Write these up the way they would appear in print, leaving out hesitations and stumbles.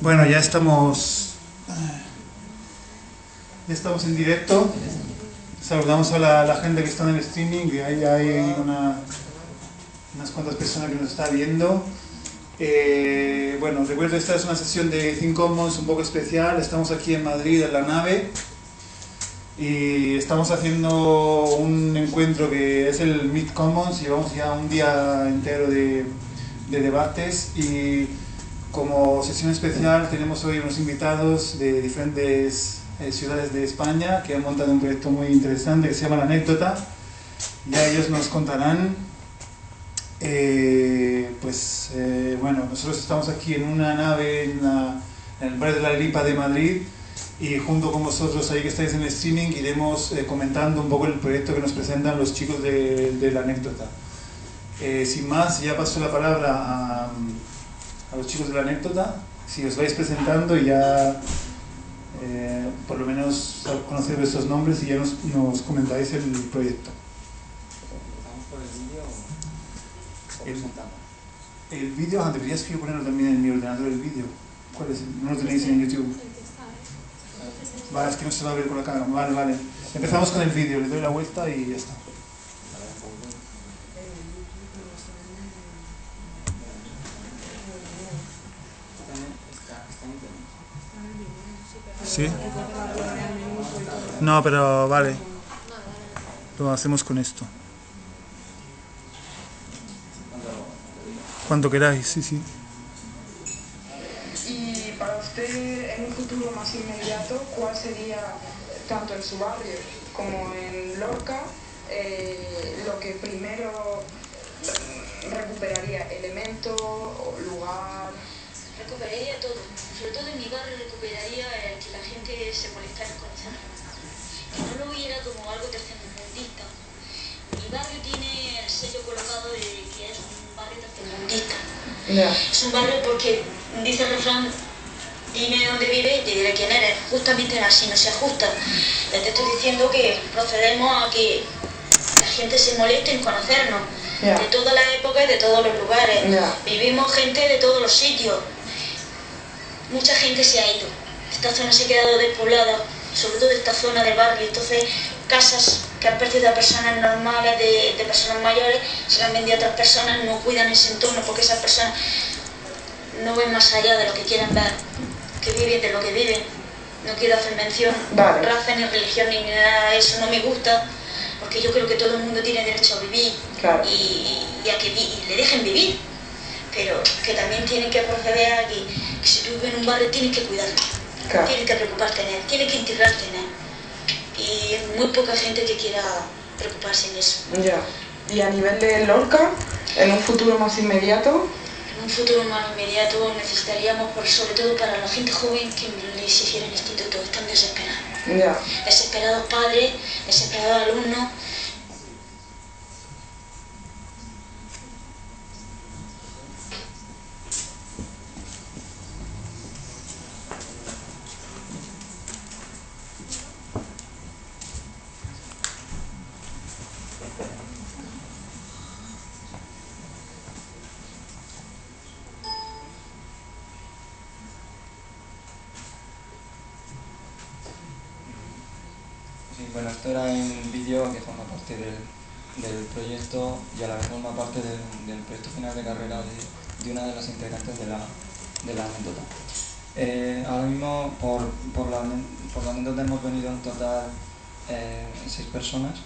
Bueno, ya estamos en directo. Saludamos a la gente que está en el streaming, que hay unas cuantas personas que nos está viendo. Bueno, recuerdo, esta es una sesión de ThinkCommons un poco especial. Estamos aquí en Madrid, en la nave, y estamos haciendo un encuentro que es el Meet Commons. Llevamos ya un día entero de debates, y como sesión especial tenemos hoy unos invitados de diferentes ciudades de España que han montado un proyecto muy interesante que se llama La Anécdota. Ya ellos nos contarán. Bueno, nosotros estamos aquí en una nave en el barrio de la Lipa de Madrid, y junto con vosotros ahí que estáis en el streaming iremos comentando un poco el proyecto que nos presentan los chicos de La Anécdota. Sin más, ya paso la palabra a los chicos de La Anécdota. Si os vais presentando y ya por lo menos conocer vuestros nombres y ya nos comentáis el proyecto. ¿Empezamos por el vídeo o presentamos? El vídeo, deberías que ponerlo también en mi ordenador, el vídeo. ¿Cuál es? ¿No lo tenéis en YouTube? Vale, es que no se va a ver con la cámara. Vale. Empezamos con el vídeo, le doy la vuelta y ya está. ¿Sí? No, pero vale. Lo hacemos con esto. Cuando queráis, sí. Y para usted, en un futuro más inmediato, ¿cuál sería, tanto en su barrio como en Lorca, lo que primero recuperaría? ¿Elemento o lugar? Recuperaría todo, sobre todo en mi barrio recuperaría el que la gente se molestara en conocerlo, que no lo viera como algo tercermundista. Mi barrio tiene el sello colocado de que es un barrio tercermundista. Es un barrio porque dice el refrán: dime dónde vives y te diré quién eres. Justamente así no se ajusta. Te estoy diciendo que procedemos a que la gente se moleste en conocernos, de todas las épocas y de todos los lugares. Vivimos gente de todos los sitios. Mucha gente se ha ido. Esta zona se ha quedado despoblada, sobre todo esta zona del barrio. Entonces, casas que han perdido a personas normales, de personas mayores, se las han vendido a otras personas, no cuidan ese entorno porque esas personas no ven más allá de lo que quieren ver, que viven de lo que viven. No quiero hacer mención raza, ni religión, ni nada de eso, no me gusta, porque yo creo que todo el mundo tiene derecho a vivir, y a que le dejen vivir, pero que también tienen que proceder a que si tú vives en un barrio tienes que cuidarlo, tienes que preocuparte en él, tienes que integrarte en él, y hay muy poca gente que quiera preocuparse en eso. Y a nivel de Lorca, en un futuro más inmediato, en un futuro más inmediato necesitaríamos, sobre todo para la gente joven, que les hiciera el instituto. Están desesperados. Desesperados padres, desesperados alumnos. Sí, bueno, esto era un vídeo que forma parte del proyecto y a la vez forma parte del proyecto final de carrera de una de las integrantes de la anécdota. Ahora mismo por la anécdota hemos venido en total 6 personas,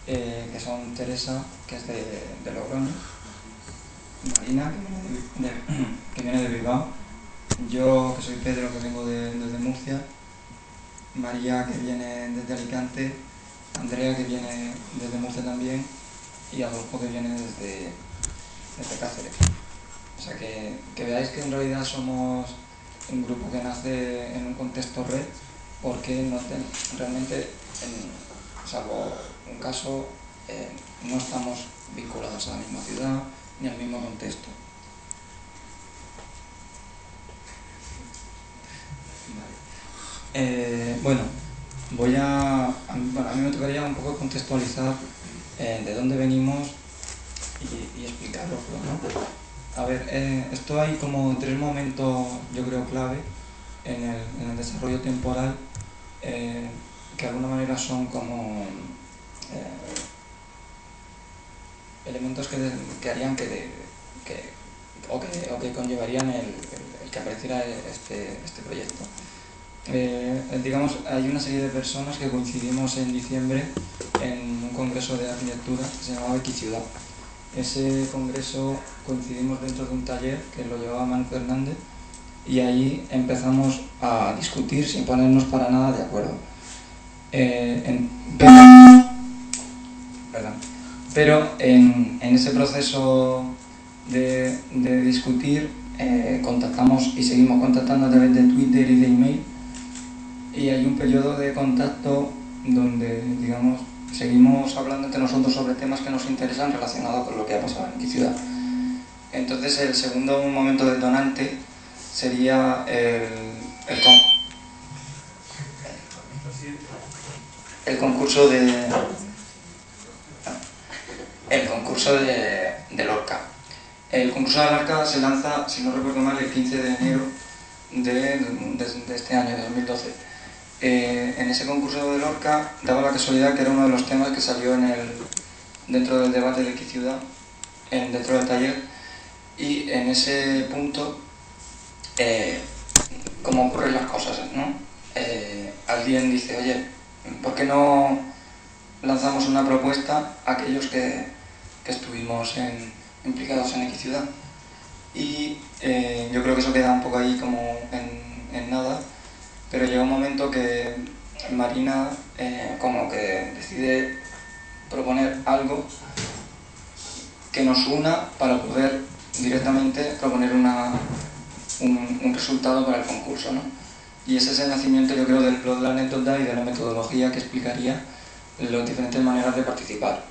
que son Teresa, que es de Logroño, Marina, que viene de Bilbao, yo, que soy Pedro, que vengo desde Murcia, María, que viene desde Alicante, Andrea, que viene desde Murcia también, y Adolfo, que viene desde Cáceres. O sea que veáis que en realidad somos un grupo que nace en un contexto red, porque realmente, salvo un caso, no estamos vinculados a la misma ciudad ni al mismo contexto. Bueno, a mí me tocaría un poco contextualizar de dónde venimos y explicarlo, ¿no? A ver, esto hay como 3 momentos, yo creo, clave en el desarrollo temporal, que de alguna manera son como elementos que harían o que conllevarían el que apareciera este proyecto. Digamos, hay una serie de personas que coincidimos en diciembre en un congreso de arquitectura que se llamaba Equiciudad. Ese congreso coincidimos dentro de un taller que lo llevaba Manu Fernández y ahí empezamos a discutir sin ponernos para nada de acuerdo. Pero en ese proceso de discutir contactamos y seguimos contactando a través de Twitter y de email, y hay un periodo de contacto donde, digamos, seguimos hablando entre nosotros sobre temas que nos interesan relacionados con lo que ha pasado en Equiciudad. Entonces el segundo momento detonante sería el concurso de Lorca. El concurso de Lorca se lanza, si no recuerdo mal, el 15 de enero de este año, de 2012. En ese concurso de Lorca daba la casualidad que era uno de los temas que salió dentro del debate de Equiciudad, dentro del taller, y en ese punto, como ocurren las cosas, ¿no? Alguien dice, oye, ¿por qué no lanzamos una propuesta a aquellos que estuvimos implicados en Equiciudad? Y yo creo que eso queda un poco ahí como en nada, pero llega un momento que Marina como que decide proponer algo que nos una para poder directamente proponer un resultado para el concurso, ¿no? Y ese es el nacimiento, yo creo, del plot de la anécdota y de la metodología que explicaría las diferentes maneras de participar.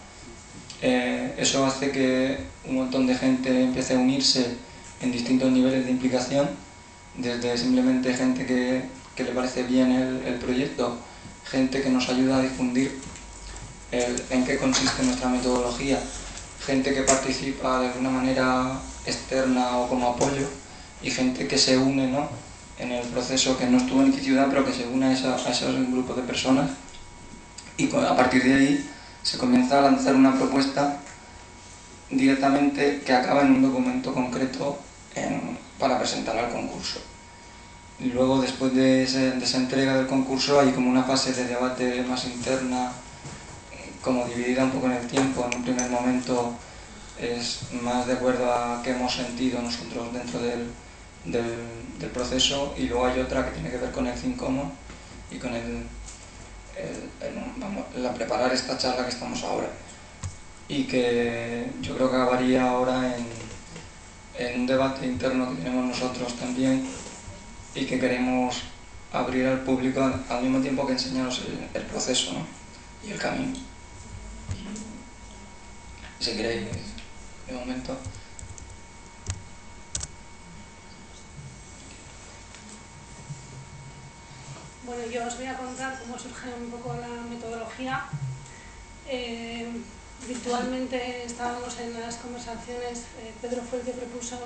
Eso hace que un montón de gente empiece a unirse en distintos niveles de implicación, desde simplemente gente que le parece bien el proyecto, gente que nos ayuda a difundir en qué consiste nuestra metodología, gente que participa de alguna manera externa o como apoyo, y gente que se une, ¿no?, en el proceso, que no estuvo en Equiciudad, pero que se une a esos grupos de personas, y a partir de ahí se comienza a lanzar una propuesta directamente que acaba en un documento concreto para presentar al concurso. Y luego, después de esa entrega del concurso, hay como una fase de debate más interna, como dividida un poco en el tiempo. En un primer momento es más de acuerdo a qué hemos sentido nosotros dentro del proceso, y luego hay otra que tiene que ver con el fin común y con preparar esta charla que estamos ahora, y que yo creo que acabaría ahora en un debate interno que tenemos nosotros también, y que queremos abrir al público al mismo tiempo que enseñaros el proceso, ¿no?, y el camino. Si queréis, de momento. Bueno, yo os voy a contar cómo surge un poco la metodología. Virtualmente estábamos en las conversaciones. Pedro fue el que propuso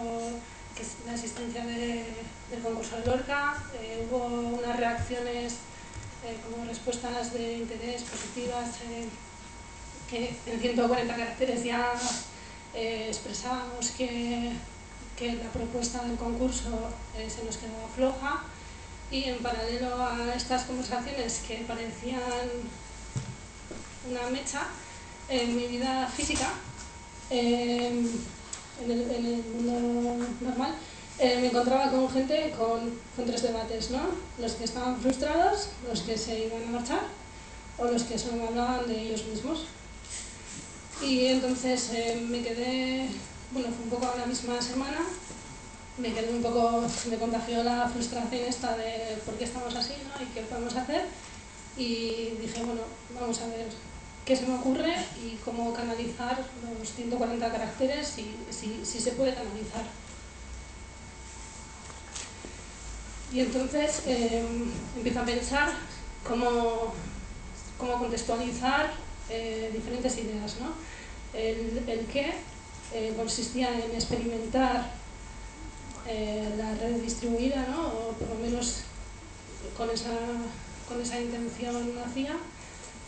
la asistencia del concurso de Lorca. Hubo unas reacciones como respuestas de interés positivas, que en 140 caracteres ya expresábamos que la propuesta del concurso se nos quedaba floja. Y en paralelo a estas conversaciones, que parecían una mecha en mi vida física, en el mundo normal, me encontraba con gente con 3 debates, ¿no? Los que estaban frustrados, los que se iban a marchar, o los que solo hablaban de ellos mismos. Y entonces me quedé, bueno, fue un poco a la misma semana, me quedé un poco, me contagió la frustración esta de por qué estamos así, ¿no?, y qué podemos hacer. Y dije, bueno, vamos a ver qué se me ocurre y cómo canalizar los 140 caracteres, si se puede canalizar. Y entonces empiezo a pensar cómo contextualizar diferentes ideas, ¿no? El qué consistía en experimentar la red distribuida, ¿no? O por lo menos con esa intención hacía.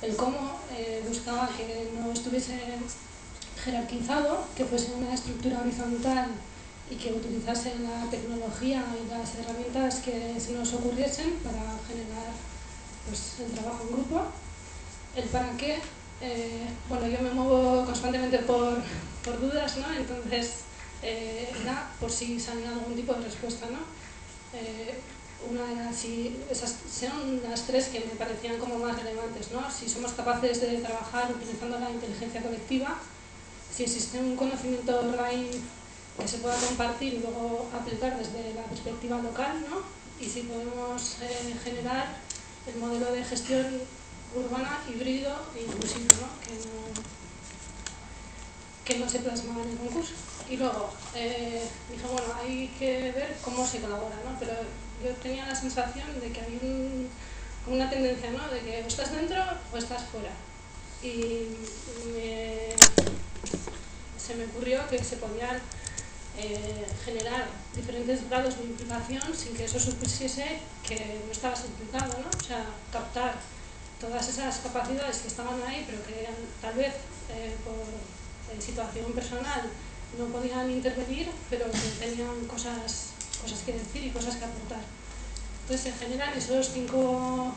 El cómo buscaba que no estuviese jerarquizado, que fuese una estructura horizontal y que utilizase la tecnología y las herramientas que se nos ocurriesen para generar pues, el trabajo en grupo. El para qué, bueno, yo me muevo constantemente por dudas, ¿no? Entonces era por si salía algún tipo de respuesta, ¿no? Una era si esas son las tres que me parecían como más relevantes, ¿no? Si somos capaces de trabajar utilizando la inteligencia colectiva, si existe un conocimiento online que se pueda compartir y luego aplicar desde la perspectiva local, ¿no? Y si podemos generar el modelo de gestión urbana híbrido e inclusivo, ¿no? Que no se plasmaba en el concurso. Y luego dije, bueno, hay que ver cómo se colabora, ¿no? Pero yo tenía la sensación de que había una tendencia, ¿no? De que o estás dentro o estás fuera. Y se me ocurrió que se podían generar diferentes grados de implicación sin que eso supusiese que no estabas implicado, ¿no? O sea, captar todas esas capacidades que estaban ahí, pero que tal vez por situación personal no podían intervenir, pero que tenían cosas que decir y cosas que aportar. Entonces se generan esos cinco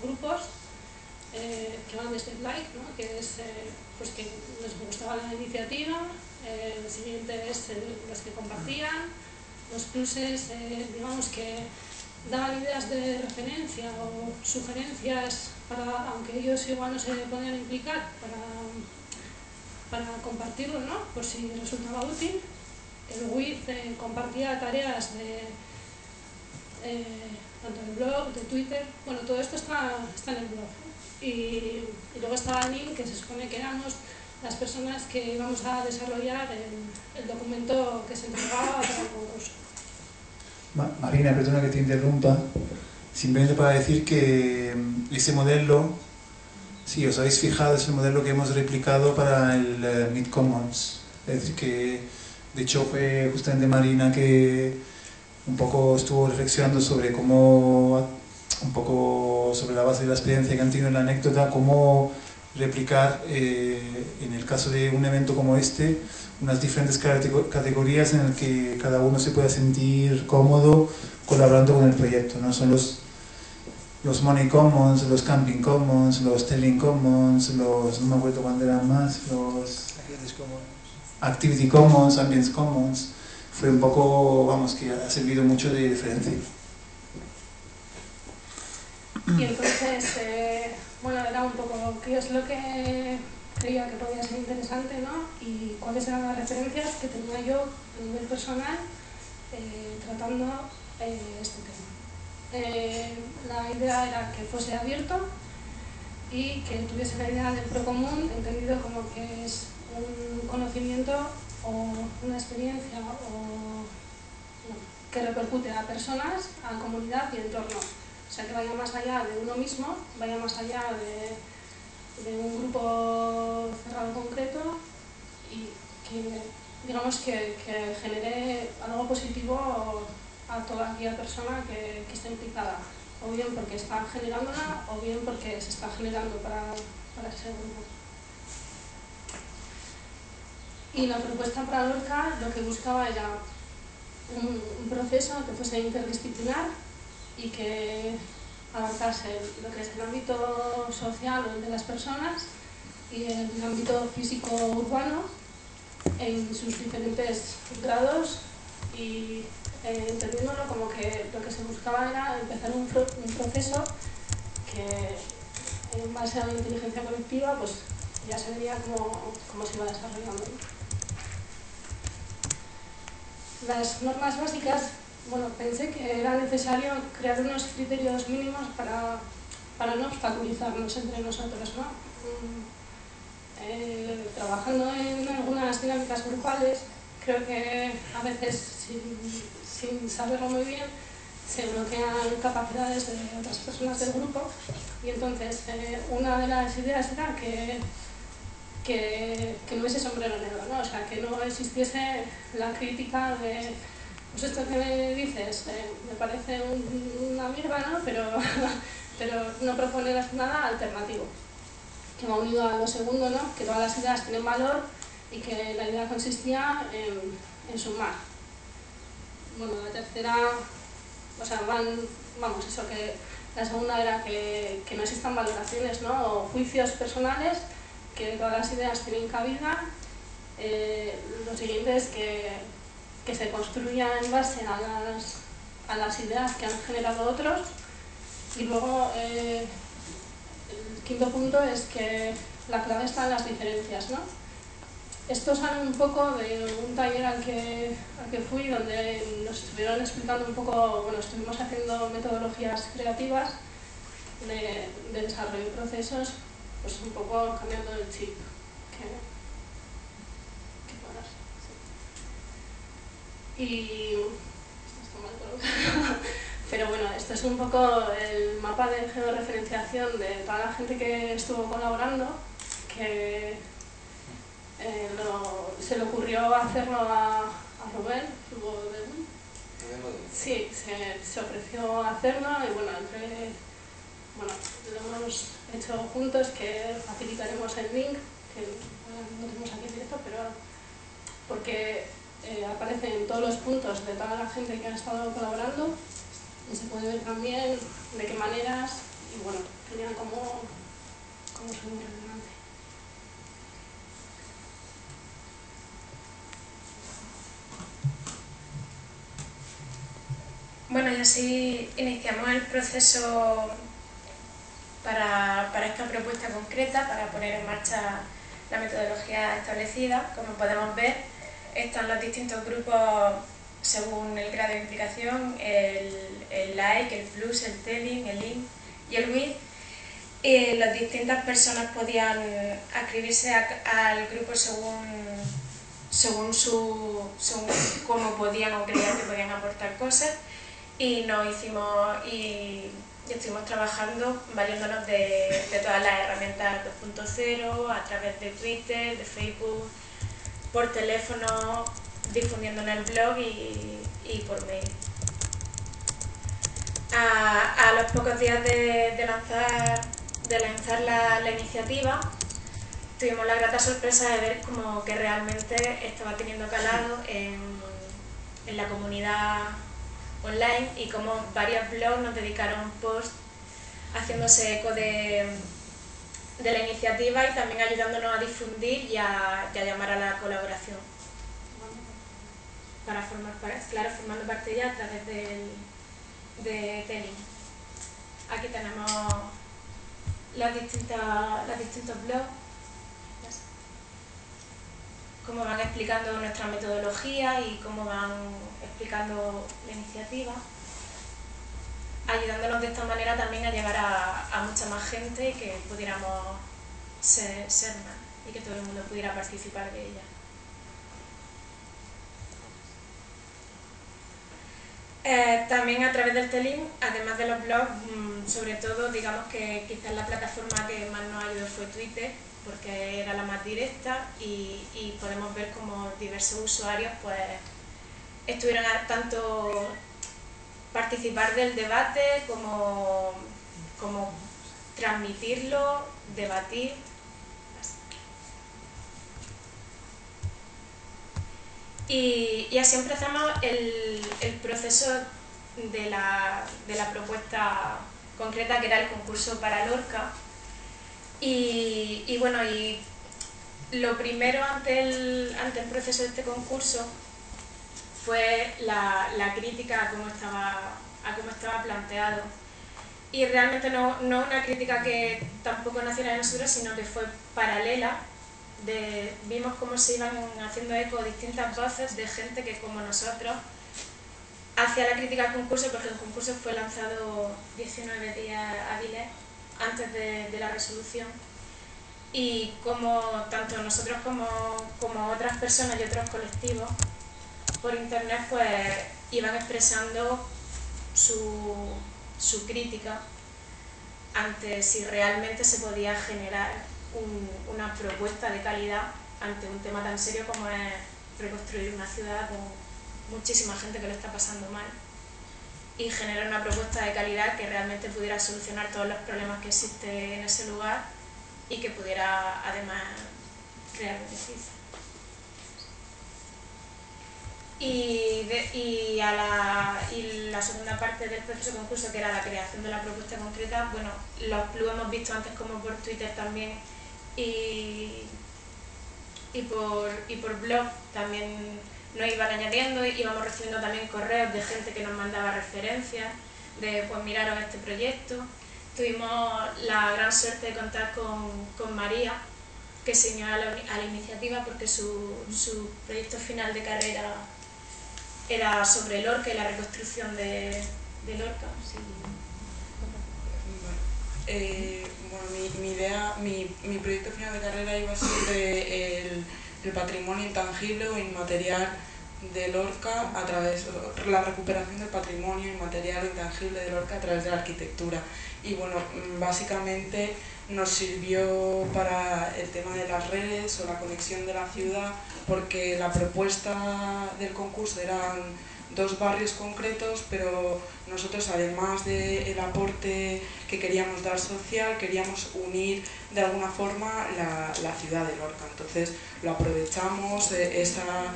grupos que van desde el like, ¿no? Que es pues que les gustaba la iniciativa, el siguiente es los que compartían, los pluses, digamos que daban ideas de referencia o sugerencias para, aunque ellos igual no se podían implicar, para compartirlo, ¿no? Por si resultaba útil. El WID compartía tareas tanto del blog, de Twitter, bueno, todo esto está en el blog. Y luego estaba Link, que se supone que éramos las personas que íbamos a desarrollar el documento que se entregaba para el concurso. Marina, perdona que te interrumpa, simplemente para decir que ese modelo, si os habéis fijado, es el modelo que hemos replicado para el Meet Commons. Es decir, que de hecho fue justamente Marina que un poco estuvo reflexionando sobre cómo, un poco sobre la base de la experiencia que han tenido en la anécdota, cómo replicar en el caso de un evento como este unas diferentes categorías en las que cada uno se pueda sentir cómodo colaborando con el proyecto, ¿no? Son los Money Commons, los Camping Commons, los Telling Commons, no me acuerdo cuándo eran más, los Activity Commons, Ambience Commons. Fue un poco, vamos, que ha servido mucho de diferencia. Y entonces, bueno, era un poco qué es lo que creía que podía ser interesante, ¿no? Y cuáles eran las referencias que tenía yo a nivel personal tratando este tema. La idea era que fuese abierto y que tuviese la idea del procomún entendido como que es un conocimiento o una experiencia que repercute a personas, a comunidad y entorno. O sea, que vaya más allá de uno mismo, vaya más allá de un grupo cerrado concreto y que, digamos, que genere algo positivo a toda aquella persona que esté implicada, o bien porque está generándola o bien porque se está generando para ese grupo. Y la propuesta para Lorca lo que buscaba era un proceso que fuese interdisciplinar y que abarcase lo que es el ámbito social o el de las personas y el ámbito físico urbano en sus diferentes grados y entendiéndolo como que lo que se buscaba era empezar un proceso que en base a la inteligencia colectiva pues ya se vería cómo se iba desarrollando. Las normas básicas, bueno, pensé que era necesario crear unos criterios mínimos para no obstaculizarnos entre nosotros, ¿no? Trabajando en algunas dinámicas grupales, creo que a veces sin saberlo muy bien se bloquean capacidades de otras personas del grupo y entonces una de las ideas era que que no hubiese sombrero negro, ¿no? O sea, que no existiese la crítica de, pues esto que me dices, me parece una mierda, ¿no? Pero no proponer nada alternativo. Que va unido a lo segundo, ¿no? Que todas las ideas tienen valor y que la idea consistía en sumar. Bueno, la tercera, o sea, vamos, eso que la segunda era que no existan valoraciones, ¿no? O juicios personales, que todas las ideas tienen cabida. Lo siguiente es que se construya en base a las ideas que han generado otros. Y luego, el quinto punto es que la clave está en las diferencias, ¿no? Esto sale un poco de un taller al que fui, donde nos estuvieron explicando un poco, bueno, estuvimos haciendo metodologías creativas de desarrollo de procesos, pues un poco cambiando el chip. Sí. Y esto mal colocado. Pero bueno, esto es un poco el mapa de georreferenciación de toda la gente que estuvo colaborando, que se le ocurrió hacerlo a Rubén. Sí, se ofreció a hacerlo y bueno, lo hemos hecho juntos, que facilitaremos el link, que no tenemos aquí en directo, pero porque aparece en todos los puntos de toda la gente que ha estado colaborando y se puede ver también de qué maneras y bueno, tenían como seguir adelante. Bueno, y así iniciamos el proceso para esta propuesta concreta, para poner en marcha la metodología establecida. Como podemos ver, están los distintos grupos según el grado de implicación, el like, el plus, el telling, el link y el with. Las distintas personas podían adscribirse al grupo según cómo podían o creían que podían aportar cosas. Y estuvimos trabajando valiéndonos de todas las herramientas 2.0 a través de Twitter, de Facebook, por teléfono, difundiendo en el blog y por mail. A los pocos días de lanzar la iniciativa, tuvimos la grata sorpresa de ver como que realmente estaba teniendo calado en la comunidad online y como varios blogs nos dedicaron posts haciéndose eco de la iniciativa y también ayudándonos a difundir y a llamar a la colaboración para formando parte ya a través de Telling. Aquí tenemos los distintos blogs, cómo van explicando nuestra metodología y cómo van explicando la iniciativa, ayudándonos de esta manera también a llegar a mucha más gente y que pudiéramos ser más y que todo el mundo pudiera participar de ella. También a través del Telling, además de los blogs, sobre todo digamos que quizás la plataforma que más nos ayudó fue Twitter, porque era la más directa y podemos ver como diversos usuarios pues estuvieron a tanto participar del debate como transmitirlo, debatir. Y así empezamos el proceso de la propuesta concreta, que era el concurso para Lorca. Y bueno, y lo primero ante el proceso de este concurso fue la crítica a cómo estaba planteado. Y realmente no una crítica que tampoco naciera de nosotros, sino que fue paralela. Vimos cómo se iban haciendo eco distintas voces de gente que, como nosotros, hacía la crítica al concurso, porque el concurso fue lanzado 19 días hábiles antes de la resolución, y como tanto nosotros como otras personas y otros colectivos por internet pues iban expresando su crítica ante si realmente se podía generar una propuesta de calidad ante un tema tan serio como es reconstruir una ciudad con muchísima gente que lo está pasando mal, y generar una propuesta de calidad que realmente pudiera solucionar todos los problemas que existen en ese lugar y que pudiera además crear beneficios. Y la segunda parte del proceso de concurso, que era la creación de la propuesta concreta, bueno, lo hemos visto antes como por Twitter también y por blog también nos iban añadiendo, y íbamos recibiendo también correos de gente que nos mandaba referencias de pues miraros este proyecto. Tuvimos la gran suerte de contar con María, que se unió a la iniciativa porque su proyecto final de carrera era sobre Lorca y la reconstrucción de Lorca. Sí. Bueno, mi proyecto final de carrera iba sobre el patrimonio intangible o inmaterial de Lorca a través de la recuperación del patrimonio inmaterial o intangible de Lorca a través de la arquitectura. Y bueno, básicamente nos sirvió para el tema de las redes o la conexión de la ciudad, porque la propuesta del concurso eran 2 barrios concretos, pero nosotros, además del aporte que queríamos dar social, queríamos unir de alguna forma la ciudad de Lorca. Entonces lo aprovechamos, esa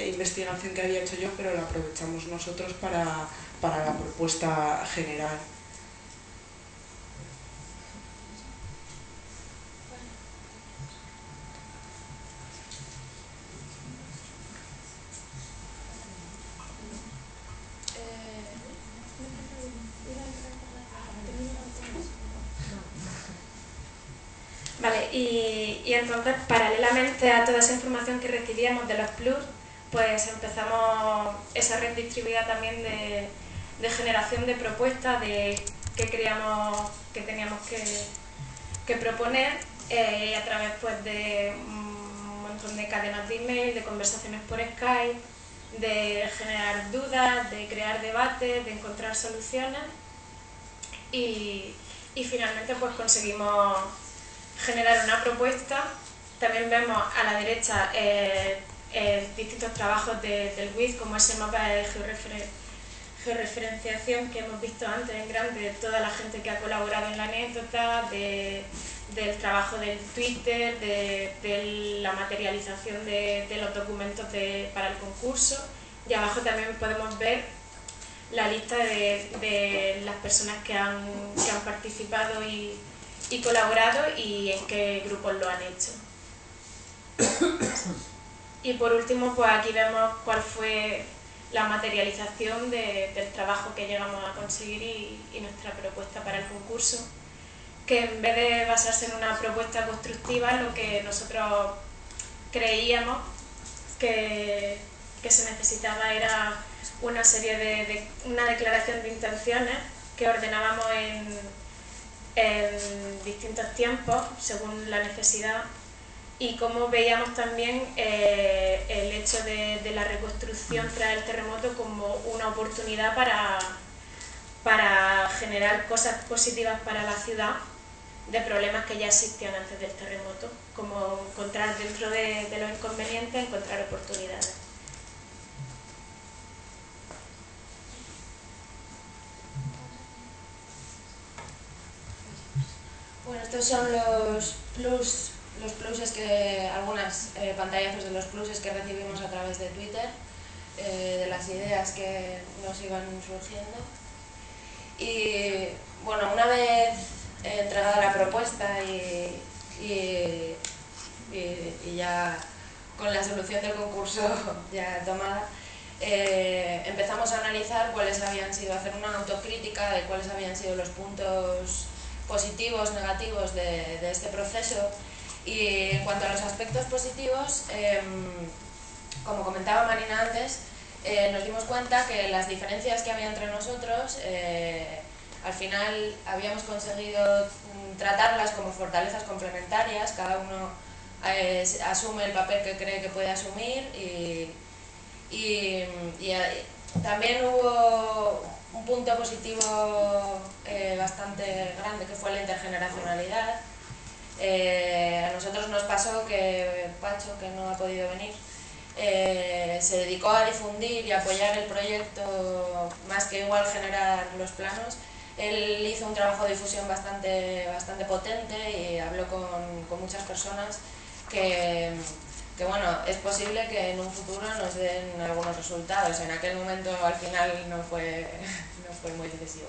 investigación que había hecho yo, pero la aprovechamos nosotros para la propuesta general. Vale, y entonces, paralelamente a toda esa información que recibíamos de los plus, pues empezamos esa red distribuida también de generación de propuestas de qué creíamos que teníamos que proponer, a través pues de un montón de cadenas de email, de conversaciones por Skype, de generar dudas, de crear debates, de encontrar soluciones, y finalmente pues conseguimos generar una propuesta. También vemos a la derecha distintos trabajos del WIZ, como ese mapa de georreferenciación que hemos visto antes en grande, de toda la gente que ha colaborado en la anécdota, del trabajo del Twitter, de la materialización de los documentos para el concurso. Y abajo también podemos ver la lista de las personas que han participado y colaborado y en qué grupos lo han hecho. Y por último, pues aquí vemos cuál fue la materialización del trabajo que llegamos a conseguir y nuestra propuesta para el concurso, que en vez de basarse en una propuesta constructiva, lo que nosotros creíamos que se necesitaba era una serie una declaración de intenciones que ordenábamos en distintos tiempos según la necesidad, y como veíamos también el hecho de la reconstrucción tras el terremoto como una oportunidad para generar cosas positivas para la ciudad de problemas que ya existían antes del terremoto, como encontrar dentro de los inconvenientes, encontrar oportunidades. Bueno, estos son los pluses algunas pantallazos de los pluses que recibimos a través de Twitter, de las ideas que nos iban surgiendo. Y bueno, una vez entregada la propuesta y ya con la solución del concurso ya tomada, empezamos a analizar cuáles habían sido, hacer una autocrítica de cuáles habían sido los puntos positivos, negativos de este proceso. Y en cuanto a los aspectos positivos, como comentaba Marina antes, nos dimos cuenta que las diferencias que había entre nosotros, al final habíamos conseguido tratarlas como fortalezas complementarias. Cada uno asume el papel que cree que puede asumir, y también hubo un punto positivo bastante grande, que fue la intergeneracionalidad, A nosotros nos pasó que Pacho, que no ha podido venir, se dedicó a difundir y apoyar el proyecto más que igual generar los planos. Él hizo un trabajo de difusión bastante potente y habló con muchas personas que bueno, es posible que en un futuro nos den algunos resultados. En aquel momento al final no fue muy decisivo.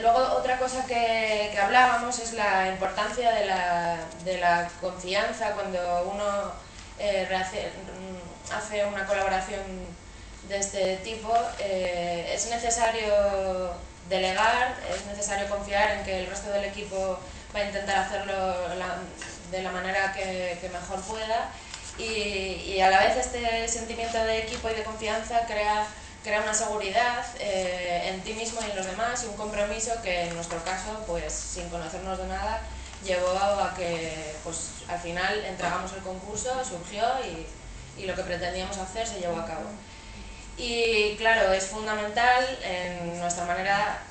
Luego otra cosa que hablábamos es la importancia de la confianza cuando uno hace una colaboración de este tipo. Es necesario delegar, es necesario confiar en que el resto del equipo va a intentar hacerlo de la manera que mejor pueda, y a la vez este sentimiento de equipo y de confianza crea una seguridad en ti mismo y en los demás, y un compromiso que en nuestro caso, pues sin conocernos de nada, llevó a que pues al final entregamos el concurso, surgió y lo que pretendíamos hacer se llevó a cabo. Y claro, es fundamental en nuestra manera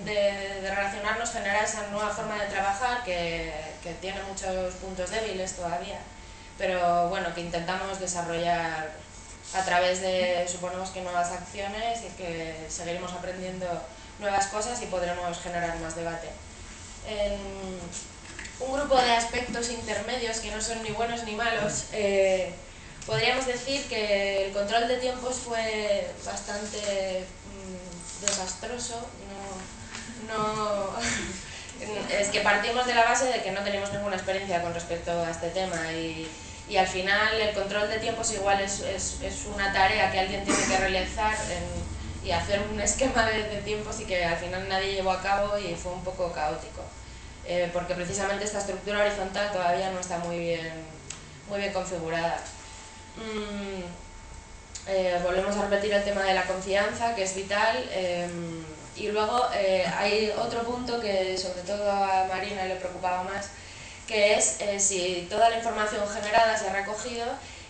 de relacionarnos generar esa nueva forma de trabajar que tiene muchos puntos débiles todavía, pero bueno, que intentamos desarrollar a través de, suponemos que nuevas acciones, y que seguiremos aprendiendo nuevas cosas y podremos generar más debate. Un grupo de aspectos intermedios que no son ni buenos ni malos. Podríamos decir que el control de tiempos fue bastante desastroso. Es que partimos de la base de que no tenemos ninguna experiencia con respecto a este tema, y al final el control de tiempos igual es una tarea que alguien tiene que realizar y hacer un esquema de tiempos, y que al final nadie llevó a cabo y fue un poco caótico, porque precisamente esta estructura horizontal todavía no está muy bien configurada. Volvemos a repetir el tema de la confianza, que es vital, y luego hay otro punto que sobre todo a Marina le preocupaba más, que es si toda la información generada se ha recogido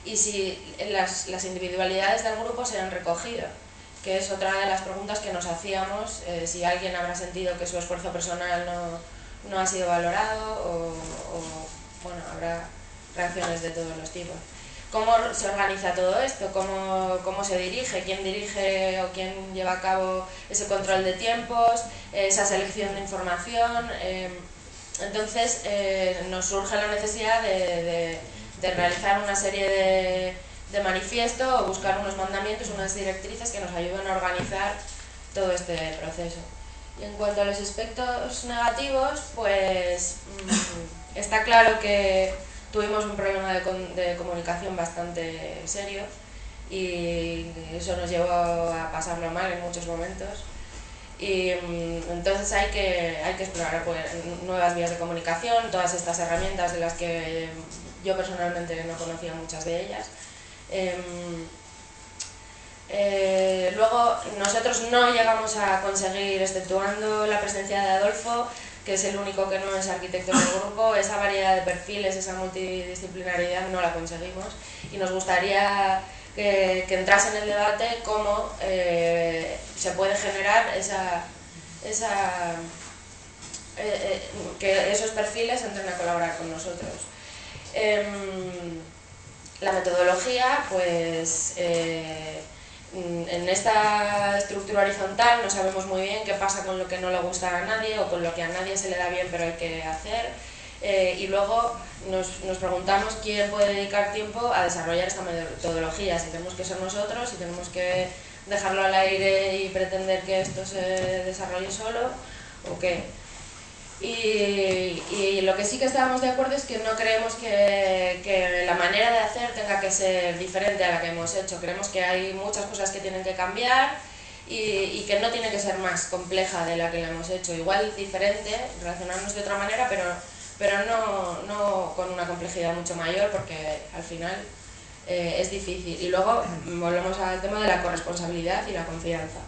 y si las individualidades del grupo se han recogido, que es otra de las preguntas que nos hacíamos, si alguien habrá sentido que su esfuerzo personal no ha sido valorado, o bueno, habrá reacciones de todos los tipos. ¿Cómo se organiza todo esto? ¿Cómo se dirige? ¿Quién dirige o quién lleva a cabo ese control de tiempos? Esa selección de información. Entonces nos surge la necesidad de realizar una serie de manifiestos o buscar unos mandamientos, unas directrices que nos ayuden a organizar todo este proceso. Y en cuanto a los aspectos negativos, pues está claro que tuvimos un problema de comunicación bastante serio, y eso nos llevó a pasarlo mal en muchos momentos. Y entonces hay que explorar pues, nuevas vías de comunicación, todas estas herramientas de las que yo personalmente no conocía muchas de ellas. Luego nosotros no llegamos a conseguir, exceptuando la presencia de Adolfo, que es el único que no es arquitecto del grupo, esa variedad de perfiles, esa multidisciplinaridad no la conseguimos, y nos gustaría que entrase en el debate cómo se puede generar que esos perfiles entren a colaborar con nosotros. La metodología, pues en esta estructura horizontal no sabemos muy bien qué pasa con lo que no le gusta a nadie o con lo que a nadie se le da bien pero hay que hacer, y luego nos preguntamos quién puede dedicar tiempo a desarrollar esta metodología, si tenemos que ser nosotros, si tenemos que dejarlo al aire y pretender que esto se desarrolle solo o qué. Y lo que sí que estábamos de acuerdo es que no creemos que la manera de hacer tenga que ser diferente a la que hemos hecho. Creemos que hay muchas cosas que tienen que cambiar y que no tiene que ser más compleja de la que la hemos hecho. Igual diferente, relacionarnos de otra manera, pero no con una complejidad mucho mayor, porque al final es difícil. Y luego volvemos al tema de la corresponsabilidad y la confianza.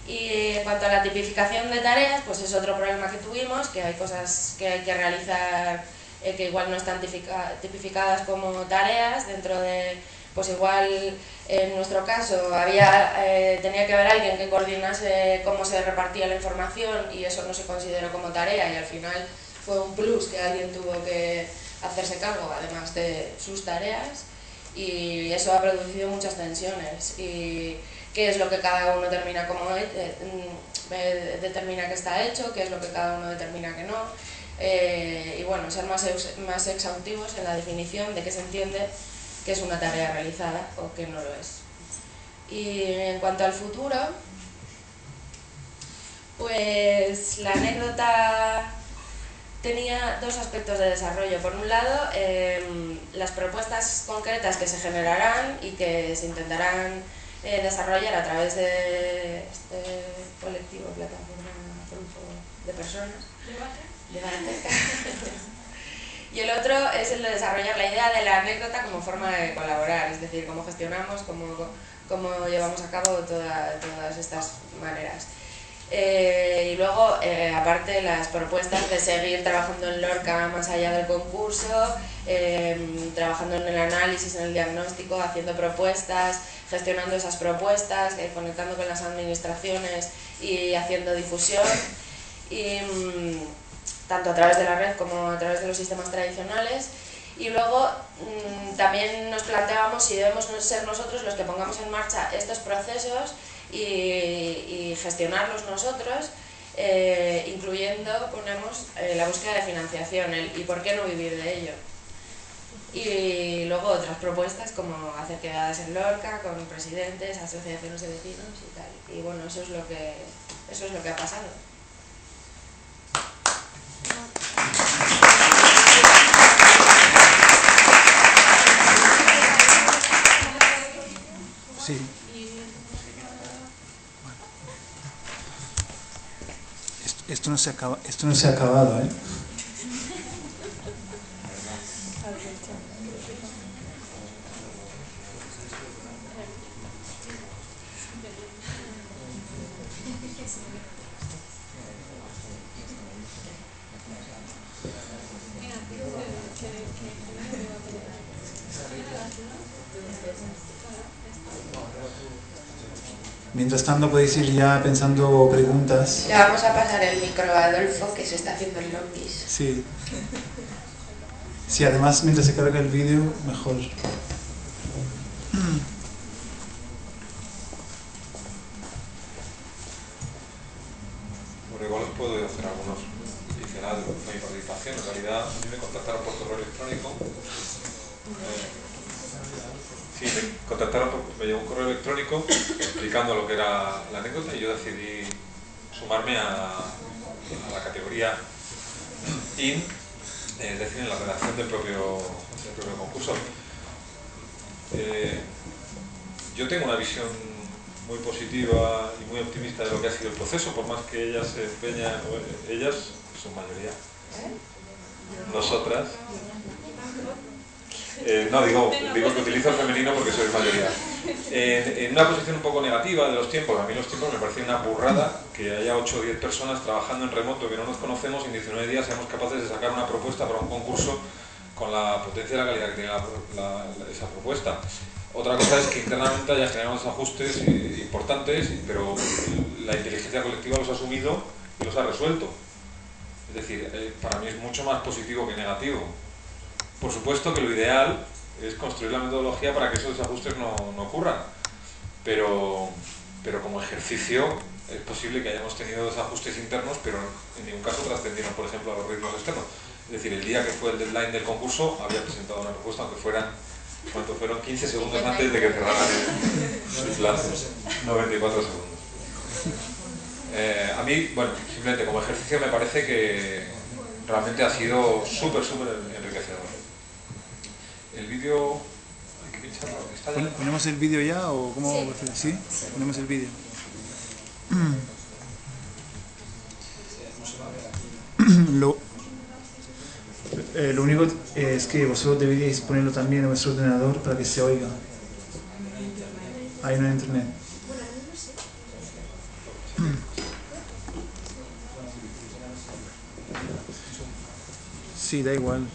Y en cuanto a la tipificación de tareas, pues es otro problema que tuvimos, que hay cosas que hay que realizar que igual no están tipificadas como tareas dentro de, pues igual en nuestro caso tenía que haber alguien que coordinase cómo se repartía la información y eso no se consideró como tarea, y al final fue un plus que alguien tuvo que hacerse cargo, además de sus tareas, y eso ha producido muchas tensiones. Y qué es lo que cada uno determina determina que está hecho, qué es lo que cada uno determina que no, y bueno, ser más exhaustivos en la definición de qué se entiende que es una tarea realizada o que no lo es. Y en cuanto al futuro, pues la anécdota tenía dos aspectos de desarrollo. Por un lado, las propuestas concretas que se generarán y que se intentarán desarrollar a través de este colectivo, plataforma, grupo de personas. Debate. Y el otro es el de desarrollar la idea de la anécdota como forma de colaborar, es decir, cómo gestionamos, cómo llevamos a cabo todas estas maneras. Y luego, aparte, las propuestas de seguir trabajando en Lorca más allá del concurso, trabajando en el análisis, en el diagnóstico, haciendo propuestas, gestionando esas propuestas, conectando con las administraciones y haciendo difusión, y tanto a través de la red como a través de los sistemas tradicionales. Y luego también nos planteábamos si debemos ser nosotros los que pongamos en marcha estos procesos y gestionarlos nosotros, incluyendo, ponemos, la búsqueda de financiación, y por qué no vivir de ello. Y luego otras propuestas como hacer quedadas en Lorca con presidentes, asociaciones de vecinos y tal. Y bueno, eso es lo que ha pasado. Sí. Esto no se ha acabado, ¿eh? Mientras tanto podéis ir ya pensando preguntas. Le vamos a pasar el micro a Adolfo, que se está haciendo el lobbies. Sí. Sí, además mientras se carga el vídeo, mejor. Bueno, igual os puedo hacer algunos adicionales de mi participación. En realidad, a mí me contactaron por correo electrónico. Me llegó un correo electrónico explicando lo que era la anécdota y yo decidí sumarme a la categoría IN, es decir, en la redacción del propio concurso. Yo tengo una visión muy positiva y muy optimista de lo que ha sido el proceso, por más que ellas se empeñan, ellas, su mayoría, nosotras. No, digo que utilizo el femenino porque soy mayoría. En una posición un poco negativa de los tiempos, a mí los tiempos me parecen una burrada que haya 8 o 10 personas trabajando en remoto que no nos conocemos y en 19 días seamos capaces de sacar una propuesta para un concurso con la potencia y la calidad que tiene esa propuesta. Otra cosa es que internamente haya generado unos ajustes importantes, pero la inteligencia colectiva los ha asumido y los ha resuelto. Es decir, para mí es mucho más positivo que negativo. Por supuesto que lo ideal es construir la metodología para que esos desajustes no ocurran, pero como ejercicio es posible que hayamos tenido desajustes internos, pero en ningún caso trascendieron, por ejemplo, a los ritmos externos. Es decir, el día que fue el deadline del concurso había presentado una propuesta, aunque fueron 15 segundos antes de que cerraran el plazo, 94 segundos. A mí, bueno, simplemente como ejercicio me parece que realmente ha sido súper enriquecedor. El vídeo... hay que pincharlo. ¿Está ya? ¿Ponemos el vídeo ya o cómo? Sí. ¿Sí? Ponemos el vídeo. Lo único es que vosotros deberíais ponerlo también en vuestro ordenador para que se oiga. Ahí no hay internet. Sí, da igual.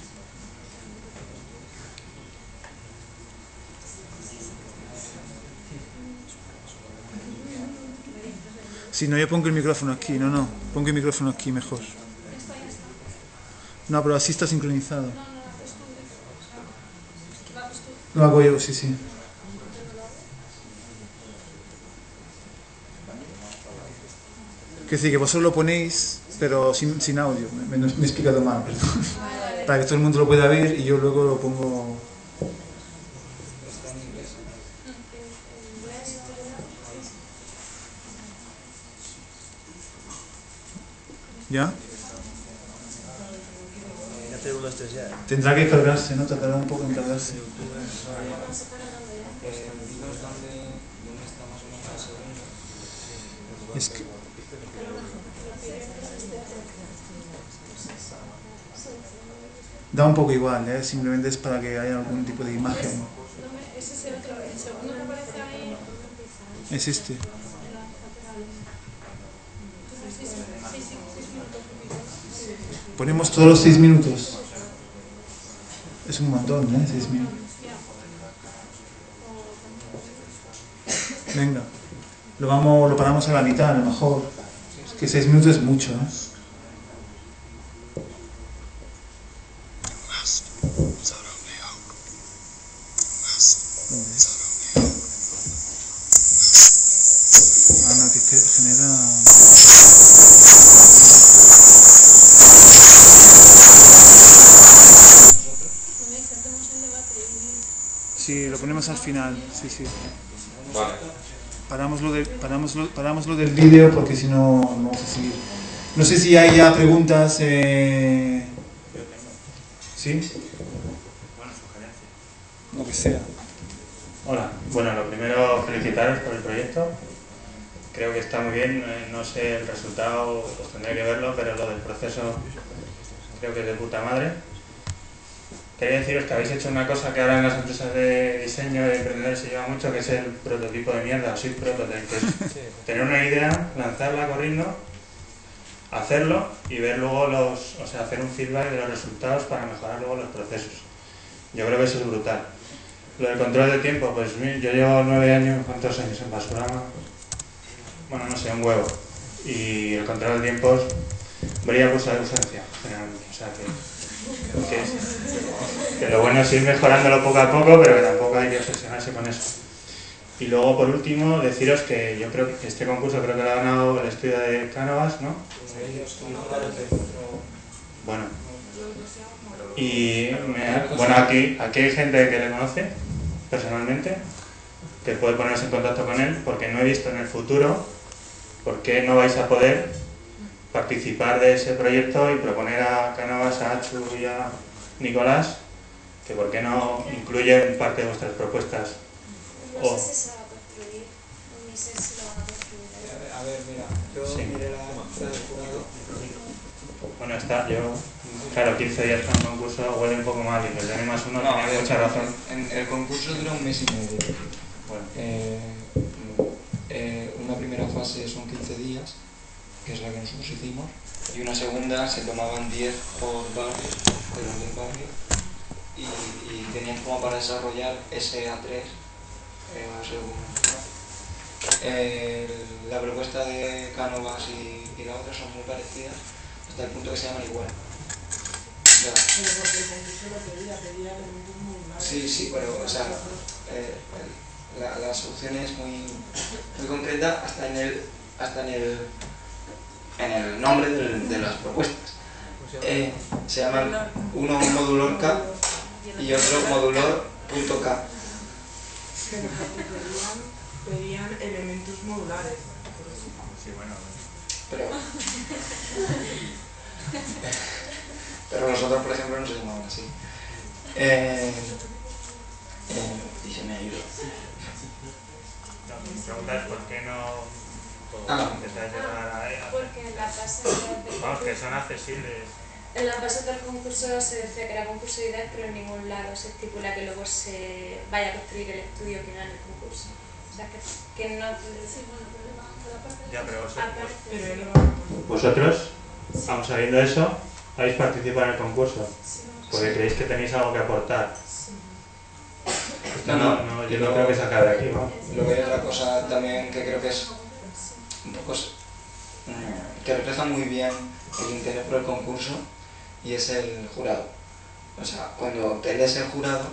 Si no, yo pongo el micrófono aquí. No, pongo el micrófono aquí mejor. No, pero así está sincronizado. No, lo haces tú. Lo haces tú. Lo hago yo, sí, sí. Que sí, que vosotros lo ponéis, pero sin audio. Me he explicado mal, perdón. Para que todo el mundo lo pueda ver y yo luego lo pongo... ¿Ya? Tendrá que cargarse, ¿no? Tardará un poco en cargarse. Dinos dónde está más o menos la segunda. Es que... Da un poco igual, ¿eh? Simplemente es para que haya algún tipo de imagen. Ese es el otro, el segundo que aparece ahí. Es este. Ponemos todos los 6 minutos. Es un montón, ¿eh? 6 minutos. Venga. Lo paramos a la mitad, a lo mejor. Es que 6 minutos es mucho, ¿eh? Ana, que genera... Sí, lo ponemos al final, sí, sí. Vale. Paramos lo del vídeo porque si no, no vamos a seguir. No sé si hay ya preguntas. ¿Sí? Bueno, sugerencias. Lo que sea. Hola, bueno, lo primero felicitaros por el proyecto. Creo que está muy bien, no sé el resultado, pues tendré que verlo, pero lo del proceso creo que es de puta madre. Quería deciros que habéis hecho una cosa que ahora en las empresas de diseño de emprendedores se lleva mucho, que es el prototipo de mierda, o sí, prototype, que es tener una idea, lanzarla corriendo, hacerlo y ver luego hacer un feedback de los resultados para mejorar luego los procesos. Yo creo que eso es brutal. Lo del control de tiempo, pues yo llevo 9 años, ¿cuántos años en Basurama? Bueno, no sé, un huevo. Y el control de tiempos brilla por su ausencia, generalmente. O sea que lo bueno es ir mejorándolo poco a poco, pero que tampoco hay que obsesionarse con eso. Y luego, por último, deciros que yo creo que este concurso creo que lo ha ganado el estudio de Cánovas, ¿no? Bueno. Y bueno, aquí hay gente que le conoce personalmente, que puede ponerse en contacto con él, porque no he visto en el futuro por qué no vais a poder participar de ese proyecto y proponer a Cánovas, a Achu y a Nicolás que por qué no incluyen parte de vuestras propuestas. No sé si se va a construir, ni sé si lo van a construir. A ver, mira, yo miré la del jurado. Bueno, claro, 15 días con el concurso huele un poco mal y el de N+1 tenía mucha razón. El concurso dura un mes y medio. Bueno. Una primera fase son 15 días, que es la que nosotros hicimos, y una segunda se tomaban 10 por barrio, de los del barrio, y tenían como para desarrollar ese A3 un segundo. La propuesta de Cánovas y la otra son muy parecidas, hasta el punto que se llaman igual. Ya. Pero porque el concurso lo pedía elementos muy largos. Sí, pero o sea, la solución es muy concreta hasta en el nombre de las propuestas. Se llaman uno modulor K y otro modulor.k. Pedían elementos modulares. Sí, bueno. Pero los otros, por ejemplo, no se llamaban así. Y se me ha ido. Mi pregunta es por qué no empezáis a llegar a ella. Porque en la fase Vamos, que son accesibles. En la fase del concurso se decía que era concurso de ideas, pero en ningún lado se estipula que luego se vaya a construir el estudio que gane el concurso. O sea, que no... Ya, pero Pero vosotros, aun sabiendo eso, habéis participado en el concurso. Porque creéis que tenéis algo que aportar. No, yo no creo que sacar de aquí, ¿no? Luego hay otra cosa también que creo que es un poco... que refleja muy bien el interés por el concurso, y es el jurado. O sea, cuando te lees el jurado,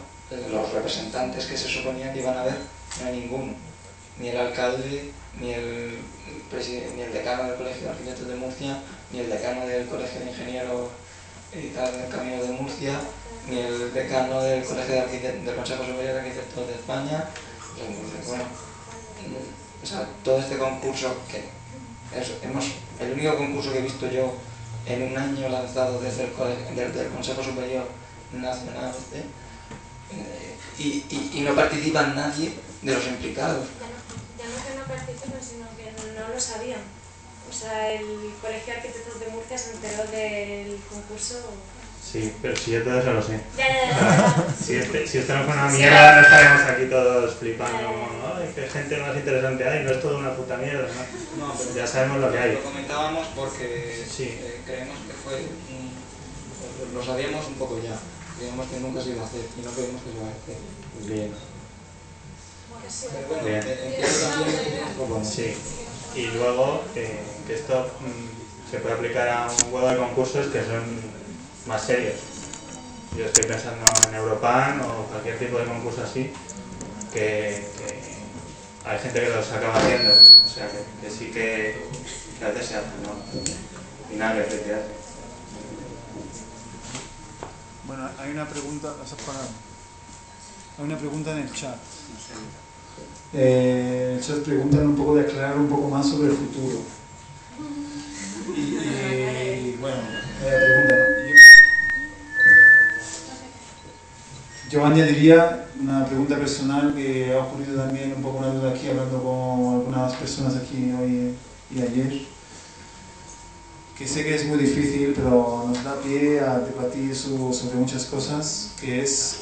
los representantes que se suponía que iban a ver, no hay ninguno. Ni el alcalde, ni el decano del Colegio de Arquitectos de Murcia, ni el decano del Colegio de Ingenieros y tal del Camino de Murcia, ni el decano del Colegio del Consejo Superior de Arquitectos de España. Bueno, o sea, todo este concurso que el único concurso que he visto yo en un año lanzado desde el Consejo Superior Nacional y no participa nadie de los implicados. Ya no que no participan, sino que no lo sabían. O sea, el Colegio de Arquitectos de Murcia se enteró del concurso. Sí, pero si yo todo eso lo sé. Ya. Si esto no fue una mierda, no estaremos aquí todos flipando como, ay, qué gente más interesante hay, no es todo una puta mierda, ¿no? No, pero ya sabemos lo que hay. Lo comentábamos porque sí. Creemos que lo sabíamos un poco ya. Creíamos que nunca se iba a hacer y no creemos que se va a hacer. Bien. Pero bueno, Bien. Sí. Y luego que esto se puede aplicar a un huevo de concursos que son más serios. Yo estoy pensando en Europan o cualquier tipo de concurso así, que hay gente que los acaba haciendo, o sea que sí que a veces se hace, ¿no? Y nada que retirarse. Bueno, hay una pregunta, hay una pregunta en el chat. El chat preguntan un poco de aclarar un poco más sobre el futuro. Y bueno, pregunta, ¿no? Yo añadiría una pregunta personal que ha ocurrido también, un poco una duda aquí, hablando con algunas personas aquí hoy y ayer, que sé que es muy difícil, pero nos da pie a debatir sobre muchas cosas, que es,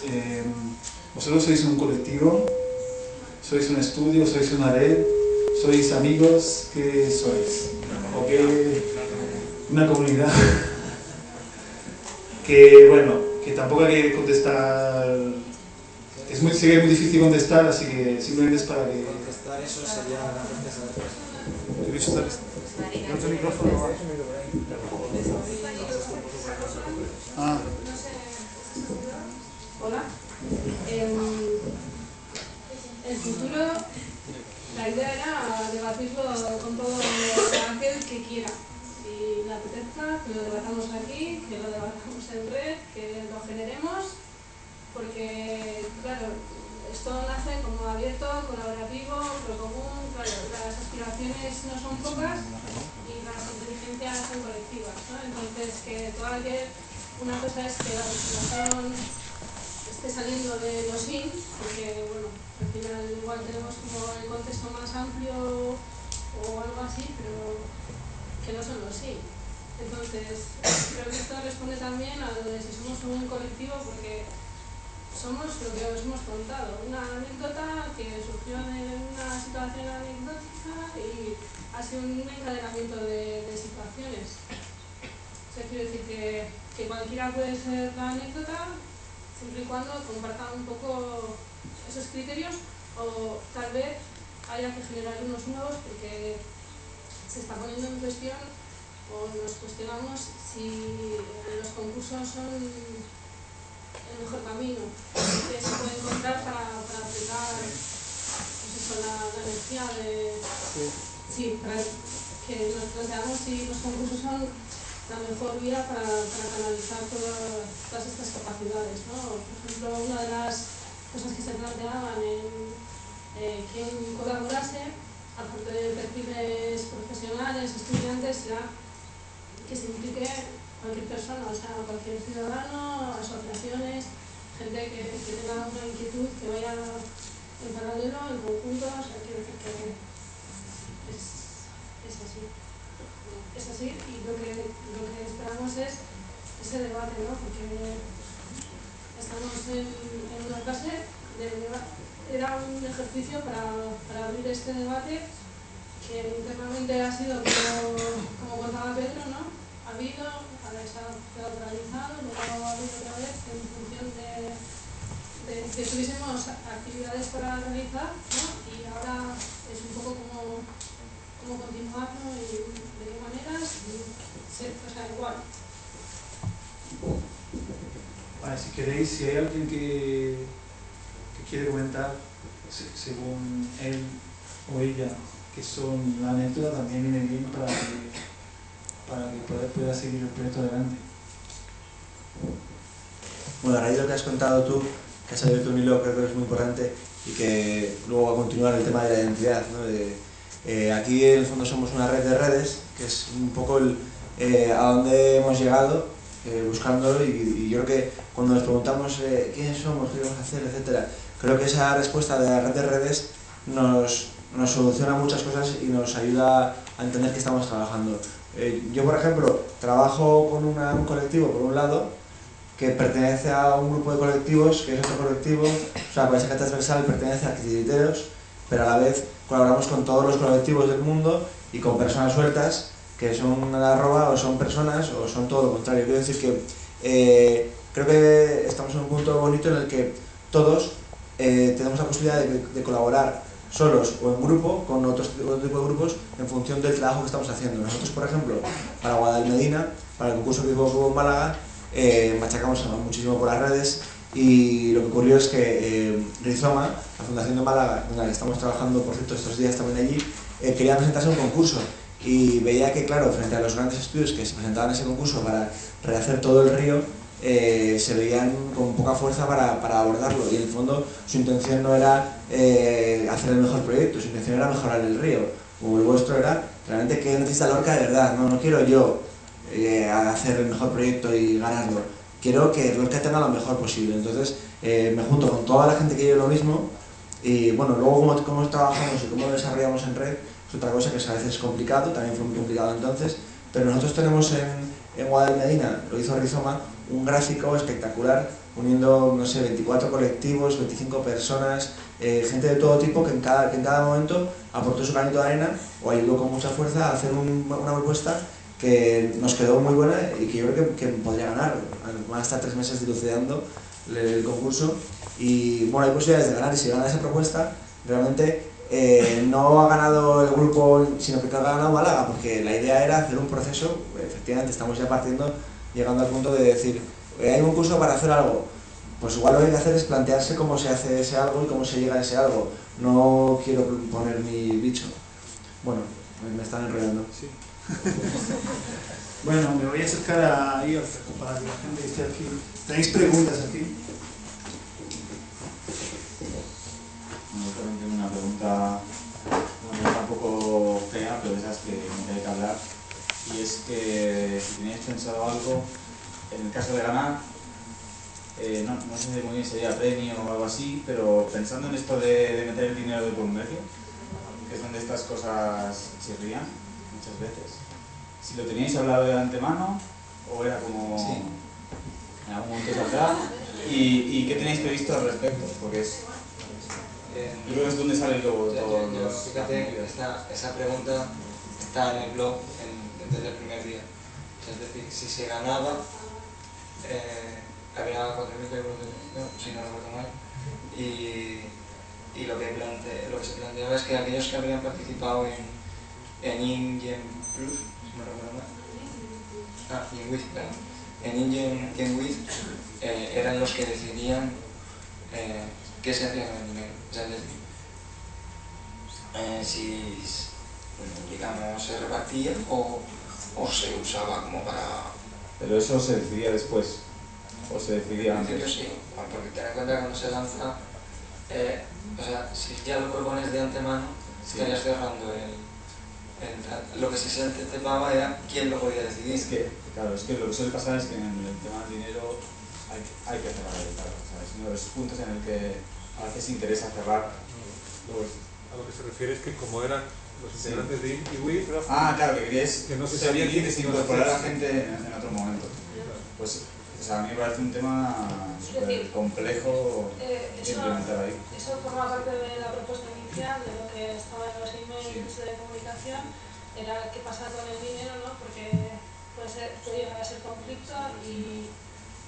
vosotros sois un colectivo, sois un estudio, sois una red, sois amigos, ¿qué sois? ¿O qué? Una comunidad. Que bueno, que tampoco hay que contestar, sé que es muy difícil contestar, así que simplemente es para que... Contestar eso sería la respuesta. ¿Quieres usar el otro micrófono? Ah. Hola. El futuro, la idea era debatirlo con todo aquel que quiera. Si le apetezca, que lo debatamos aquí, que lo debatamos en red, que lo generemos, porque, claro, esto nace como abierto, colaborativo, lo común, claro, las aspiraciones no son pocas y las inteligencias son colectivas, ¿no? Entonces, que una cosa es que la legislación esté saliendo de los IN, porque, bueno, al final igual tenemos como el contexto más amplio o algo así, pero que no son los sí. Entonces, creo que esto responde también a lo de si somos un colectivo, porque somos lo que os hemos contado, una anécdota que surgió de una situación anecdótica y ha sido un encadenamiento de situaciones. O sea, quiero decir que cualquiera puede ser la anécdota, siempre y cuando compartan un poco esos criterios, o tal vez haya que generar unos nuevos porque se está poniendo en cuestión o nos cuestionamos si los concursos son el mejor camino que se puede encontrar para aplicar pues la energía de... Sí, para que nos planteamos si los concursos son la mejor vía para canalizar todas estas capacidades, ¿no? Por ejemplo, una de las cosas que se planteaban en quien colaborase, aparte de perfiles profesionales, estudiantes, era que se implique cualquier persona, o sea, cualquier ciudadano, asociaciones, gente que tenga una inquietud, que vaya en paralelo, en conjunto, o sea, quiero decir que es así. Es así, y lo que esperamos es ese debate, ¿no? Porque estamos en una fase de debate. Era un ejercicio para abrir este debate que internamente ha sido como contaba Pedro, ¿no? Ha habido, ahora se ha quedado paralizado, luego ha habido otra vez en función de que tuviésemos actividades para realizar, ¿no? Y ahora es un poco como continuar, ¿no? Y de qué maneras, o sea, igual. si queréis, si hay alguien que quiere comentar, según él o ella, que son la anécdota, también viene bien para que pueda seguir el proyecto adelante. Bueno, a raíz de lo que has contado tú, que has abierto un hilo, creo que es muy importante y que luego va a continuar el tema de la identidad, ¿no? Aquí en el fondo somos una red de redes, que es un poco a dónde hemos llegado buscándolo, y yo creo que cuando nos preguntamos quiénes somos, qué vamos a hacer, etcétera, creo que esa respuesta de la red de redes nos soluciona muchas cosas y nos ayuda a entender que estamos trabajando. Yo, por ejemplo, trabajo con un colectivo, por un lado, que pertenece a un grupo de colectivos, que es otro colectivo, o sea, Paisaje Transversal pertenece a titiriteros, pero a la vez colaboramos con todos los colectivos del mundo y con personas sueltas, que son arroba o son personas o son todo lo contrario. Quiero decir que creo que estamos en un punto bonito en el que todos tenemos la posibilidad de colaborar solos o en grupo con otro tipo de grupos en función del trabajo que estamos haciendo. Nosotros, por ejemplo, para Guadalmedina, para el concurso que hubo en Málaga, machacamos muchísimo por las redes, y lo que ocurrió es que Rizoma, la Fundación de Málaga, en la que estamos trabajando por cierto estos días también allí, quería presentarse a un concurso y veía que, claro, frente a los grandes estudios que se presentaban a ese concurso para rehacer todo el río, se veían con poca fuerza para abordarlo, y en el fondo su intención no era hacer el mejor proyecto, su intención era mejorar el río, como el vuestro era realmente que necesita Lorca de verdad. No quiero yo hacer el mejor proyecto y ganarlo, quiero que Lorca tenga lo mejor posible. Entonces me junto con toda la gente que quiere lo mismo, y bueno, luego cómo trabajamos y cómo lo desarrollamos en red es otra cosa que a veces es complicado, también fue muy complicado entonces, pero nosotros tenemos en Guadalmedina, lo hizo Rizoma, un gráfico espectacular uniendo, no sé, 24 colectivos, 25 personas, gente de todo tipo que en cada momento aportó su granito de arena o ayudó con mucha fuerza a hacer una propuesta que nos quedó muy buena y que yo creo que podría ganar. Van a estar 3 meses dilucidando el concurso y bueno, hay posibilidades de ganar, y si gana esa propuesta realmente no ha ganado el grupo, sino que ha ganado Málaga, porque la idea era hacer un proceso. Efectivamente estamos ya llegando al punto de decir, hay un concurso para hacer algo, pues igual lo que hay que hacer es plantearse cómo se hace ese algo y cómo se llega a ese algo. No quiero poner mi bicho. Bueno, me están enrollando. Sí. Bueno, me voy a acercar a Ior para que la gente esté aquí. ¿Tenéis preguntas aquí? Yo también tengo una pregunta un poco fea, pero de esas que hay que hablar, y es que si teníais pensado algo, en el caso de ganar, no sé muy bien si sería premio o algo así, pero pensando en esto de meter el dinero de por medio, que es donde estas cosas chirrían muchas veces, si lo teníais hablado de antemano o era como sí, en algún momento saldrá, y qué tenéis previsto al respecto, porque es y luego es donde sale todo. Fíjate, esa pregunta está en el blog desde el primer día. Es decir, si se ganaba, había 4.000 euros de beneficio, si no recuerdo mal, y lo que se planteaba es que aquellos que habían participado en InGen Plus, si no recuerdo mal, InWith, claro, en InGen eran los que decidían qué se hacía con el dinero. O sea, es decir, si digamos se repartía o se usaba como para... Pero eso se decidía después, o se decidía antes. Yo sí, porque ten en cuenta que cuando se lanza, o sea, si ya lo propones de antemano, sí, estarías cerrando lo que sí se anticipaba era quién lo podía decidir. Es que, claro, es que lo que suele pasar es que en el tema del dinero hay que cerrar el cargo, ¿sabes? Uno de los puntos en el que a veces interesa cerrar. A lo que se refiere es que como eran los integrantes de IWI, claro, que queríais que no se sabía quién incorporar a la gente en otro momento. Pues o sea, a mí me parece un tema súper complejo de implementar ahí. Eso forma parte de la propuesta inicial, de lo que estaba en los emails de comunicación, era qué pasa con el dinero, ¿no? Porque puede llegar a ser conflicto, y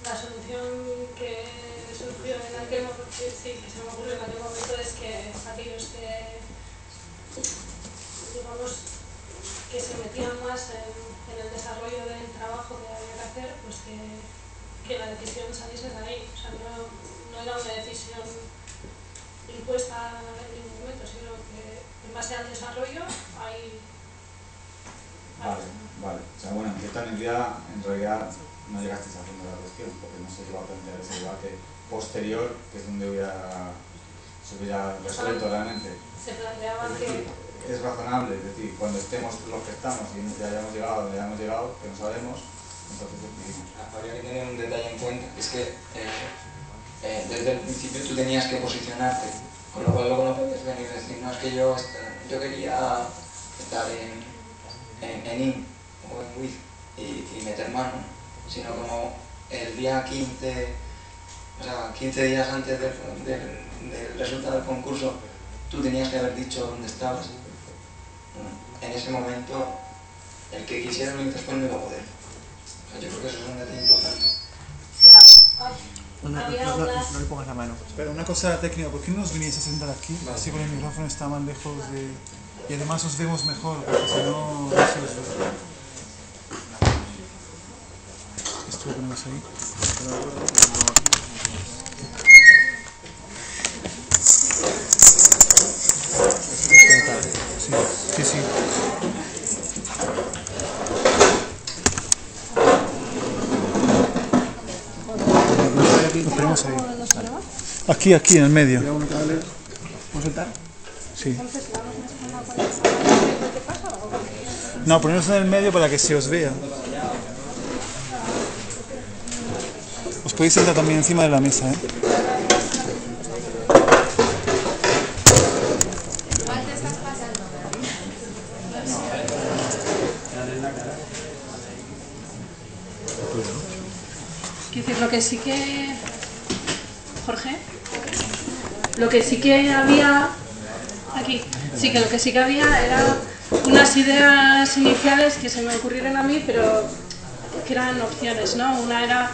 la solución que surgió en aquel momento, que se me ocurrió en aquel momento, es que aquellos que, digamos, que se metían más en el desarrollo del trabajo que había que hacer, pues que que la decisión saliese de ahí. O sea, no era una decisión impuesta en ningún momento, sino que en base al desarrollo hay... Vale. O sea, bueno, en cierta medida, en realidad no llegasteis a fondo de la cuestión, porque no se llegó a plantear ese debate posterior, que es donde se hubiera resuelto realmente. Se planteaba que... Es razonable, es decir, cuando estemos los que estamos y ya hayamos llegado donde hayamos llegado, que no sabemos, entonces decidimos. Habría que tener un detalle en cuenta, es que desde el principio tú tenías que posicionarte, con lo cual luego no podías venir y decir, no, es que yo quería estar en IN o en WIZ y meter mano, sino como el día 15, o sea, 15 días antes del resultado del concurso, tú tenías que haber dicho dónde estabas. En ese momento, el que quisiera venir después no iba a poder. O sea, yo creo que eso es un detalle importante. No le pongas la mano. Espera, una cosa técnica, ¿por qué no os venís a sentar aquí? Así con el micrófono está más lejos de... Y además os vemos mejor, porque si no se os ve. Esto lo ponemos ahí. Sí. Lo ponemos ahí. Aquí, en el medio. ¿Puedo sentar? Sí. No, poneros en el medio para que se os vea. Os podéis sentar también encima de la mesa, ¿eh? Quiero decir, lo que sí que... Jorge, lo que sí que había aquí, lo que sí que había era unas ideas iniciales que se me ocurrieron a mí, pero que eran opciones, ¿no? Una era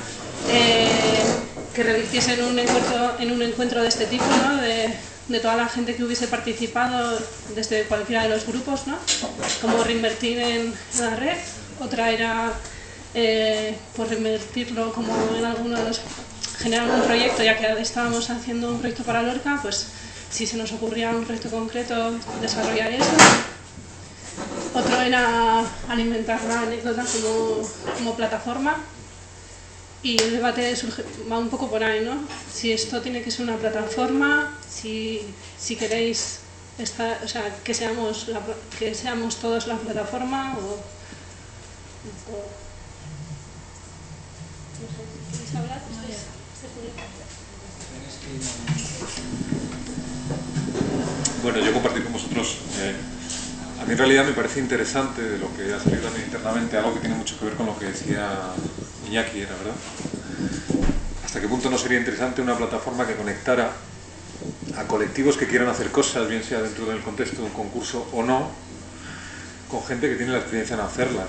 que revirtiese en un encuentro de este tipo, ¿no? De toda la gente que hubiese participado desde cualquiera de los grupos, ¿no? Como reinvertir en la red. Otra era pues reinvertirlo como en alguno de los... generar un proyecto, ya que estábamos haciendo un proyecto para Lorca, pues si se nos ocurría un proyecto concreto, desarrollar eso. Otro era alimentar la anécdota como plataforma, y el debate va un poco por ahí, ¿no? Si esto tiene que ser una plataforma, si queréis o sea, que seamos todos la plataforma o no sé, ¿queréis hablar? Bueno, yo compartir con vosotros, a mí en realidad me parece interesante de lo que ha salido también internamente, algo que tiene mucho que ver con lo que decía Iñaki, ¿era verdad? ¿Hasta qué punto no sería interesante una plataforma que conectara a colectivos que quieran hacer cosas, bien sea dentro del contexto de un concurso o no, con gente que tiene la experiencia en hacerlas?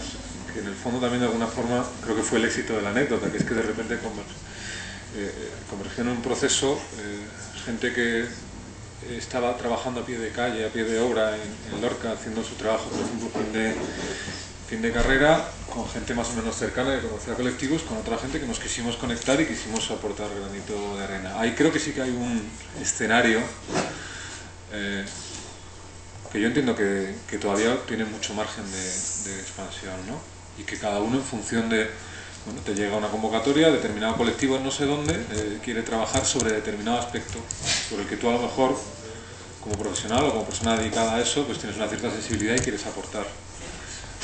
Que en el fondo también de alguna forma creo que fue el éxito de la anécdota, que es que de repente convergió en un proceso gente que estaba trabajando a pie de calle, a pie de obra en Lorca, haciendo su trabajo, por ejemplo, fin de carrera, con gente más o menos cercana que conocía colectivos, con otra gente que nos quisimos conectar y quisimos aportar granito de arena. Ahí creo que sí que hay un escenario que yo entiendo que todavía tiene mucho margen de expansión, ¿no? Y que cada uno en función de... Bueno, te llega una convocatoria, determinado colectivo en no sé dónde quiere trabajar sobre determinado aspecto, sobre el que tú a lo mejor, como profesional o como persona dedicada a eso, pues tienes una cierta sensibilidad y quieres aportar.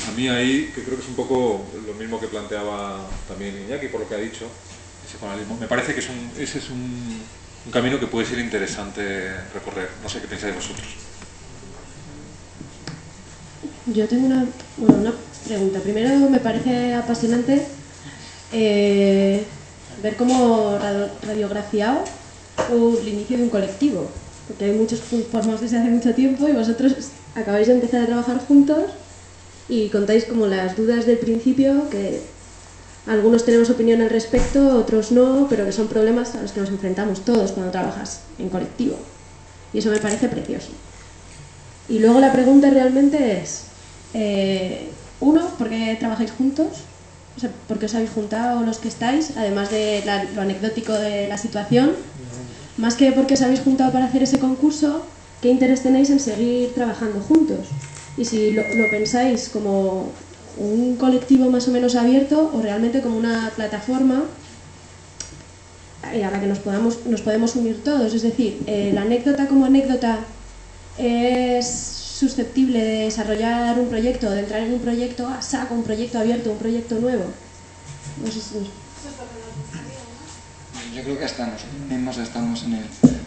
A mí ahí, que creo que es un poco lo mismo que planteaba también Iñaki por lo que ha dicho, ese psicoanalismo, me parece que ese es un camino que puede ser interesante recorrer. No sé qué pensáis vosotros. Yo tengo una pregunta. Primero, me parece apasionante ver cómo radiografiado el inicio de un colectivo, porque hay muchos formados desde hace mucho tiempo y vosotros acabáis de empezar a trabajar juntos y contáis como las dudas del principio, que algunos tenemos opinión al respecto, otros no, pero que son problemas a los que nos enfrentamos todos cuando trabajas en colectivo, y eso me parece precioso. Y luego la pregunta realmente es, uno, ¿por qué trabajáis juntos? o sea, por qué os habéis juntado los que estáis, además de lo anecdótico de la situación, más que por qué os habéis juntado para hacer ese concurso, qué interés tenéis en seguir trabajando juntos. Y si lo pensáis como un colectivo más o menos abierto o realmente como una plataforma a la que nos podemos unir todos. Es decir, la anécdota como anécdota es susceptible de desarrollar un proyecto, de entrar en un proyecto a saco, un proyecto abierto, un proyecto nuevo. No sé si... Yo creo que hasta nosotros mismos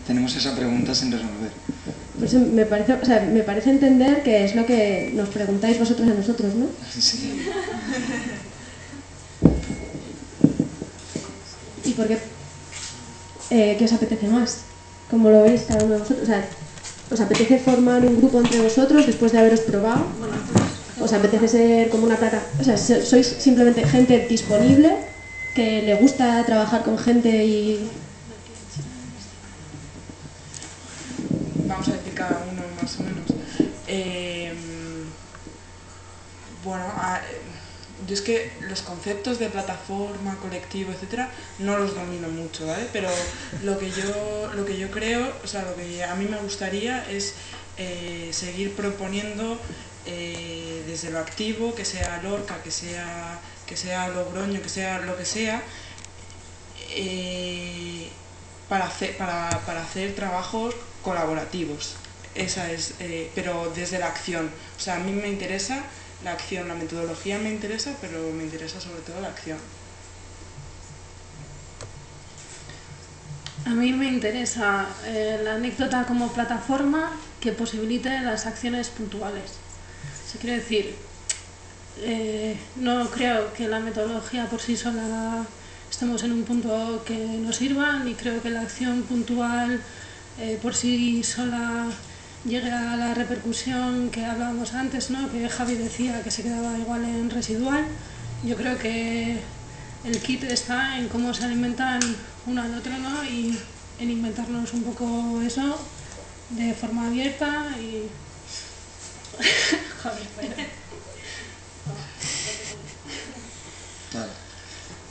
tenemos esa pregunta sin resolver. Pues me parece entender que es lo que nos preguntáis vosotros a nosotros, ¿no? Sí. ¿Y por qué? ¿Qué os apetece más? ¿Cómo lo veis cada uno de vosotros? O sea, ¿os apetece formar un grupo entre vosotros después de haberos probado? ¿Os apetece ser como una plataforma? O sea, ¿sois simplemente gente disponible que le gusta trabajar con gente y...? Vamos a decir cada uno más o menos. Bueno, yo es que los conceptos de plataforma, colectivo, etcétera, no los domino mucho, ¿vale? Pero lo que yo creo, o sea, lo que a mí me gustaría es seguir proponiendo desde lo activo, que sea Lorca, que sea Logroño, que sea lo que sea, para hacer trabajos colaborativos. Esa es, pero desde la acción. O sea, a mí me interesa la acción, la metodología me interesa, pero me interesa sobre todo la acción. A mí me interesa la anécdota como plataforma que posibilite las acciones puntuales. Se quiere decir, no creo que la metodología por sí sola estemos en un punto que nos sirva, ni creo que la acción puntual por sí sola llegue a la repercusión que hablábamos antes, ¿no? Que Javi decía que se quedaba igual en residual. Yo creo que el kit está en cómo se alimentan uno al otro, ¿no? Y en inventarnos un poco eso de forma abierta y... Javi, Vale.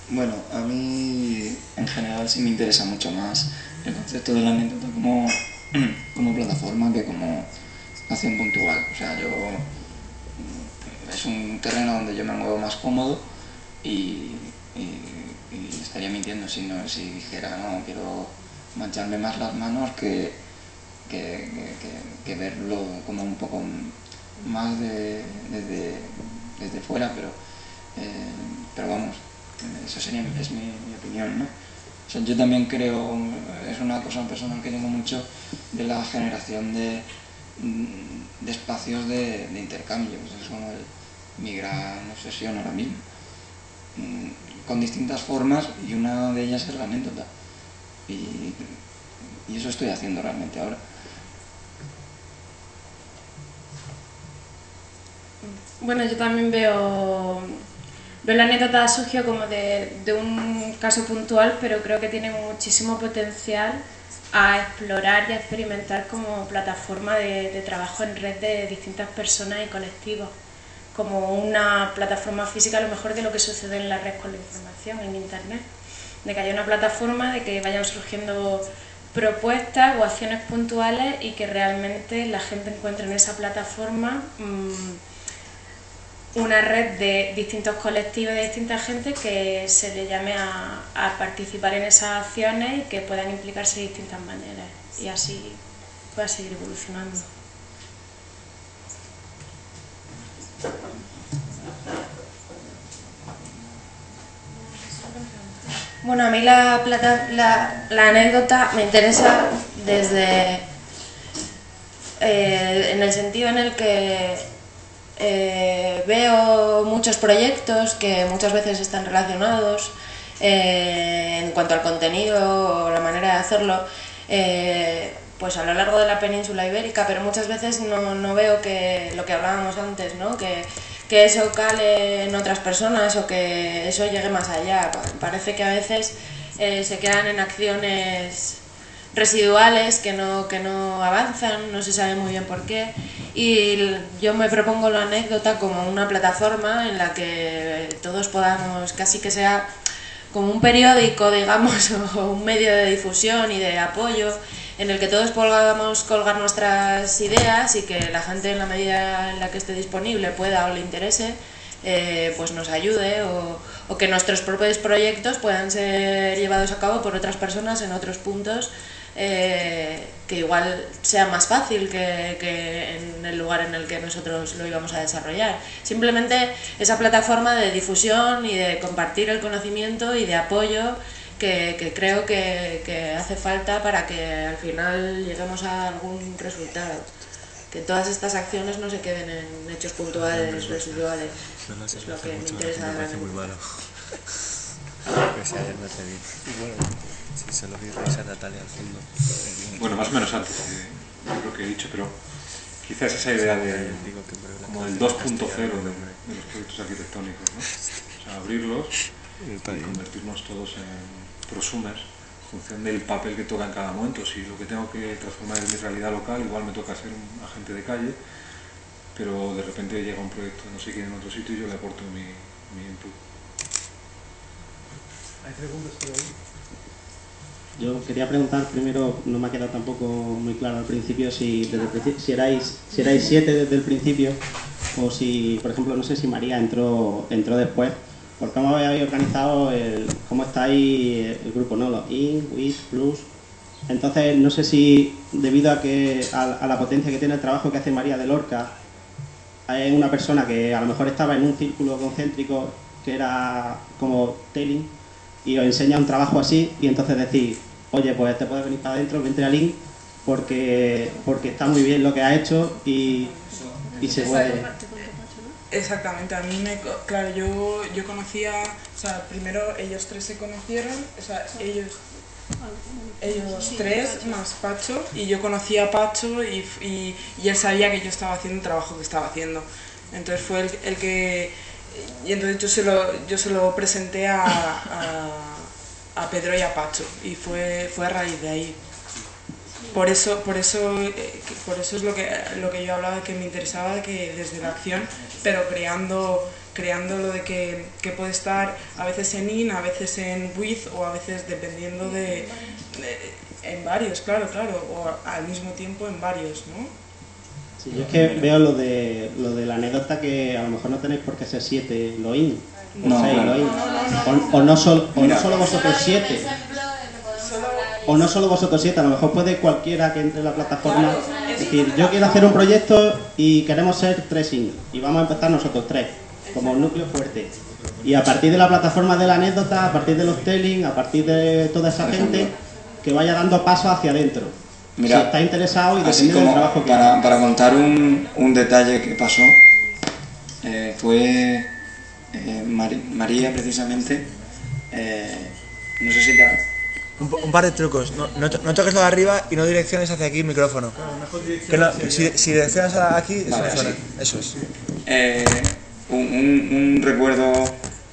Bueno, a mí en general sí me interesa mucho más el concepto de la anécdota como plataforma que como acción puntual. O sea, es un terreno donde yo me muevo más cómodo y estaría mintiendo si dijera no, quiero mancharme más las manos que verlo como un poco más desde fuera, pero vamos, eso es mi opinión, ¿no? O sea, yo también creo, es una cosa personal que tengo mucho, de la generación de espacios de intercambio. Pues es como mi gran obsesión ahora mismo, con distintas formas, y una de ellas es la anécdota, y eso estoy haciendo realmente ahora. Bueno, yo también veo la anécdota surgió como de un caso puntual, pero creo que tiene muchísimo potencial a explorar y a experimentar como plataforma de trabajo en red de distintas personas y colectivos, como una plataforma física a lo mejor de lo que sucede en la red con la información, en internet, de que haya una plataforma, de que vayan surgiendo propuestas o acciones puntuales y que realmente la gente encuentre en esa plataforma una red de distintos colectivos, de distinta gente que se le llame a participar en esas acciones y que puedan implicarse de distintas maneras, y así pueda seguir evolucionando. Bueno, a mí la anécdota me interesa desde en el sentido en el que veo muchos proyectos que muchas veces están relacionados en cuanto al contenido o la manera de hacerlo, pues a lo largo de la península ibérica, pero muchas veces no veo que lo que hablábamos antes, ¿no? Que eso cale en otras personas o que eso llegue más allá. Parece que a veces se quedan en acciones residuales que no avanzan, no se sabe muy bien por qué, y yo me propongo la anécdota como una plataforma en la que todos podamos, casi que sea como un periódico, digamos, o un medio de difusión y de apoyo, en el que todos podamos colgar nuestras ideas y que la gente, en la medida en la que esté disponible, pueda o le interese, pues nos ayude, o que nuestros propios proyectos puedan ser llevados a cabo por otras personas en otros puntos, que igual sea más fácil que en el lugar en el que nosotros lo íbamos a desarrollar. Simplemente esa plataforma de difusión y de compartir el conocimiento y de apoyo que creo que hace falta para que al final lleguemos a algún resultado. Que todas estas acciones no se queden en hechos puntuales, residuales. Es lo que me interesa. Muy malo. Que se hayan atrevido. Y bueno, si se lo vi reír a Natalia al fondo. Bueno, más o menos antes de lo que he dicho, pero quizás esa idea de como del 2.0 de los proyectos arquitectónicos, ¿no? O sea, abrirlos y convertirnos todos en prosumers en función del papel que toca en cada momento. Si lo que tengo que transformar es mi realidad local, igual me toca ser un agente de calle, pero de repente llega un proyecto no sé quién en otro sitio y yo le aporto mi input. ¿Hay preguntas por ahí? Yo quería preguntar primero, no me ha quedado tampoco muy claro al principio, si erais 7 desde el principio, o si, por ejemplo, no sé si María entró después, por cómo habéis organizado, cómo estáis el grupo, ¿no? Los in, with, plus. Entonces, no sé si debido a la potencia que tiene el trabajo que hace María de Lorca, hay una persona que a lo mejor estaba en un círculo concéntrico que era como telling, y os enseña un trabajo así, y entonces decís, oye, pues te puedes venir para adentro, vente al link, porque está muy bien lo que ha hecho y se puede... Exactamente, a mí claro, yo conocía, o sea, primero ellos tres se conocieron, o sea, ellos tres más Pacho, y yo conocía a Pacho y él sabía que yo estaba haciendo un trabajo que estaba haciendo. Entonces fue el que... Y entonces yo se lo presenté a Pedro y a Pacho, y fue a raíz de ahí. Por eso es lo que yo hablaba, que me interesaba, de que desde la acción, pero creando lo de que puede estar a veces en in, a veces en with, o a veces dependiendo en varios, claro, o al mismo tiempo en varios, ¿no? Sí, yo es que veo lo de la anécdota, que a lo mejor no tenéis por qué ser 7 lo in, o 6 lo in, o no solo vosotros 7. O no solo vosotros 7, a lo mejor puede cualquiera que entre en la plataforma decir, yo quiero hacer un proyecto y queremos ser 3 in, y vamos a empezar nosotros 3, como un núcleo fuerte. Y a partir de la plataforma de la anécdota, a partir de los telling, a partir de toda esa gente, que vaya dando pasos hacia adentro. Mira, si está interesado y así depende como del trabajo que para contar un detalle que pasó, fue María precisamente, no sé si te... Un par de trucos, no toques lo de arriba y no direcciones hacia aquí el micrófono. Si direccionas aquí, eso vale, suena. Sí. Eso es. Un recuerdo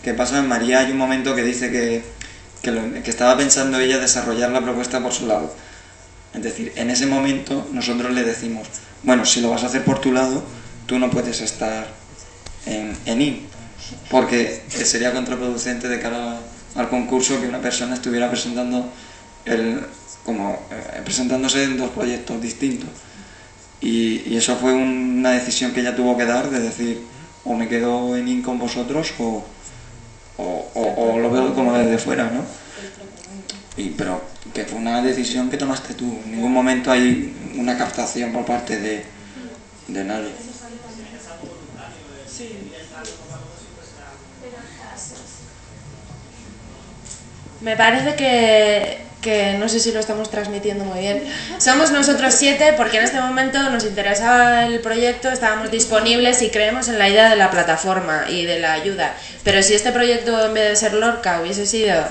que pasa en María, hay un momento que dice que estaba pensando ella desarrollar la propuesta por su lado. Es decir, en ese momento nosotros le decimos, bueno, si lo vas a hacer por tu lado, tú no puedes estar en in, porque sería contraproducente de cara al concurso que una persona estuviera presentándose en 2 proyectos distintos. Y eso fue una decisión que ella tuvo que dar, de decir, o me quedo en in con vosotros o lo veo como desde fuera, ¿no? Pero que fue una decisión que tomaste tú. En ningún momento hay una captación por parte de nadie. Me parece que no sé si lo estamos transmitiendo muy bien. Somos nosotros 7 porque en este momento nos interesaba el proyecto, estábamos disponibles y creemos en la idea de la plataforma y de la ayuda. Pero si este proyecto, en vez de ser Lorca, hubiese sido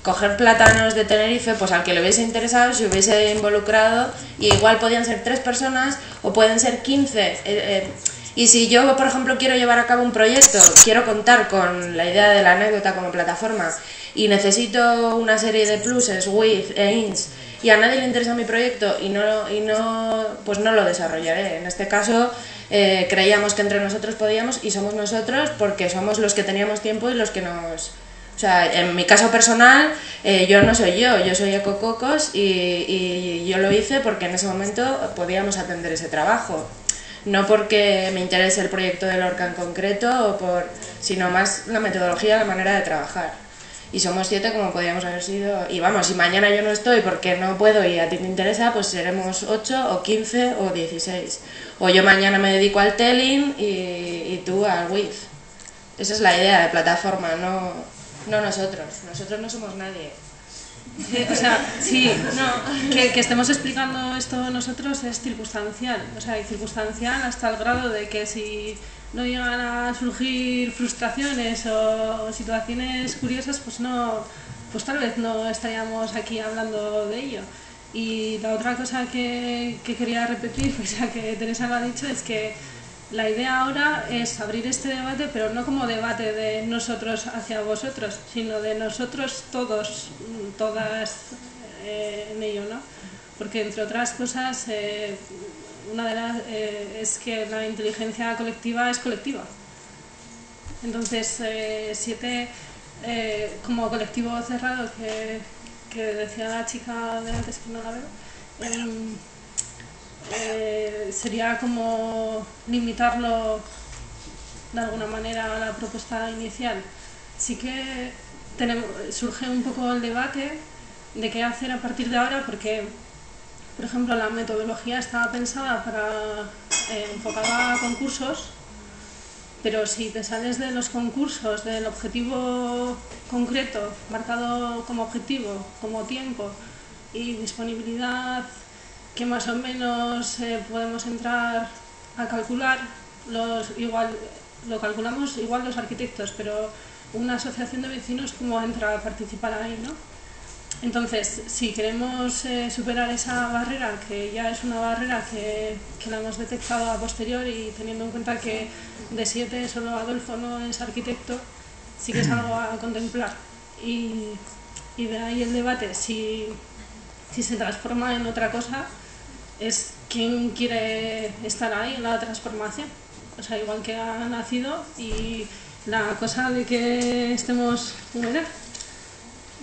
coger plátanos de Tenerife, pues al que le hubiese interesado se hubiese involucrado, y igual podían ser 3 personas o pueden ser 15. Y si yo, por ejemplo, quiero llevar a cabo un proyecto, quiero contar con la idea de la anécdota como plataforma y necesito una serie de pluses, with e ins, y a nadie le interesa mi proyecto pues no lo desarrollaré. En este caso creíamos que entre nosotros podíamos y somos nosotros porque somos los que teníamos tiempo y los que nos... O sea, en mi caso personal, yo no soy yo soy Ecococos y yo lo hice porque en ese momento podíamos atender ese trabajo. No porque me interese el proyecto de Lorca en concreto, sino más la metodología, la manera de trabajar. Y somos 7 como podríamos haber sido. Y vamos, si mañana yo no estoy porque no puedo y a ti te interesa, pues seremos 8 o 15 o 16. O yo mañana me dedico al telling y tú al WIF. Esa es la idea de plataforma, no nosotros. Nosotros no somos nadie. O sea, sí, no, que estemos explicando esto nosotros es circunstancial, o sea, circunstancial hasta el grado de que si no llegan a surgir frustraciones o situaciones curiosas, pues tal vez no estaríamos aquí hablando de ello. Y la otra cosa que quería repetir, pues ya que Teresa lo ha dicho, es que la idea ahora es abrir este debate, pero no como debate de nosotros hacia vosotros, sino de nosotros todos, todas en ello, ¿no? Porque entre otras cosas, una de las es que la inteligencia colectiva es colectiva. Entonces, 7 como colectivo cerrado que decía la chica de antes que no la veo. Sería como limitarlo de alguna manera a la propuesta inicial. Sí que surge un poco el debate de qué hacer a partir de ahora, porque, por ejemplo, la metodología estaba pensada para enfocada a concursos, pero si te sales de los concursos, del objetivo concreto, marcado como objetivo, como tiempo y disponibilidad, que más o menos podemos entrar a calcular, lo calculamos igual los arquitectos, pero una asociación de vecinos, ¿cómo entra a participar ahí, no? Entonces, si queremos superar esa barrera, que ya es una barrera que la hemos detectado a posteriori, y teniendo en cuenta que de 7 solo Adolfo no es arquitecto, sí que es algo a contemplar. Y de ahí el debate, si se transforma en otra cosa, es quién quiere estar ahí en la transformación. O sea, igual que ha nacido, y la cosa de que estemos,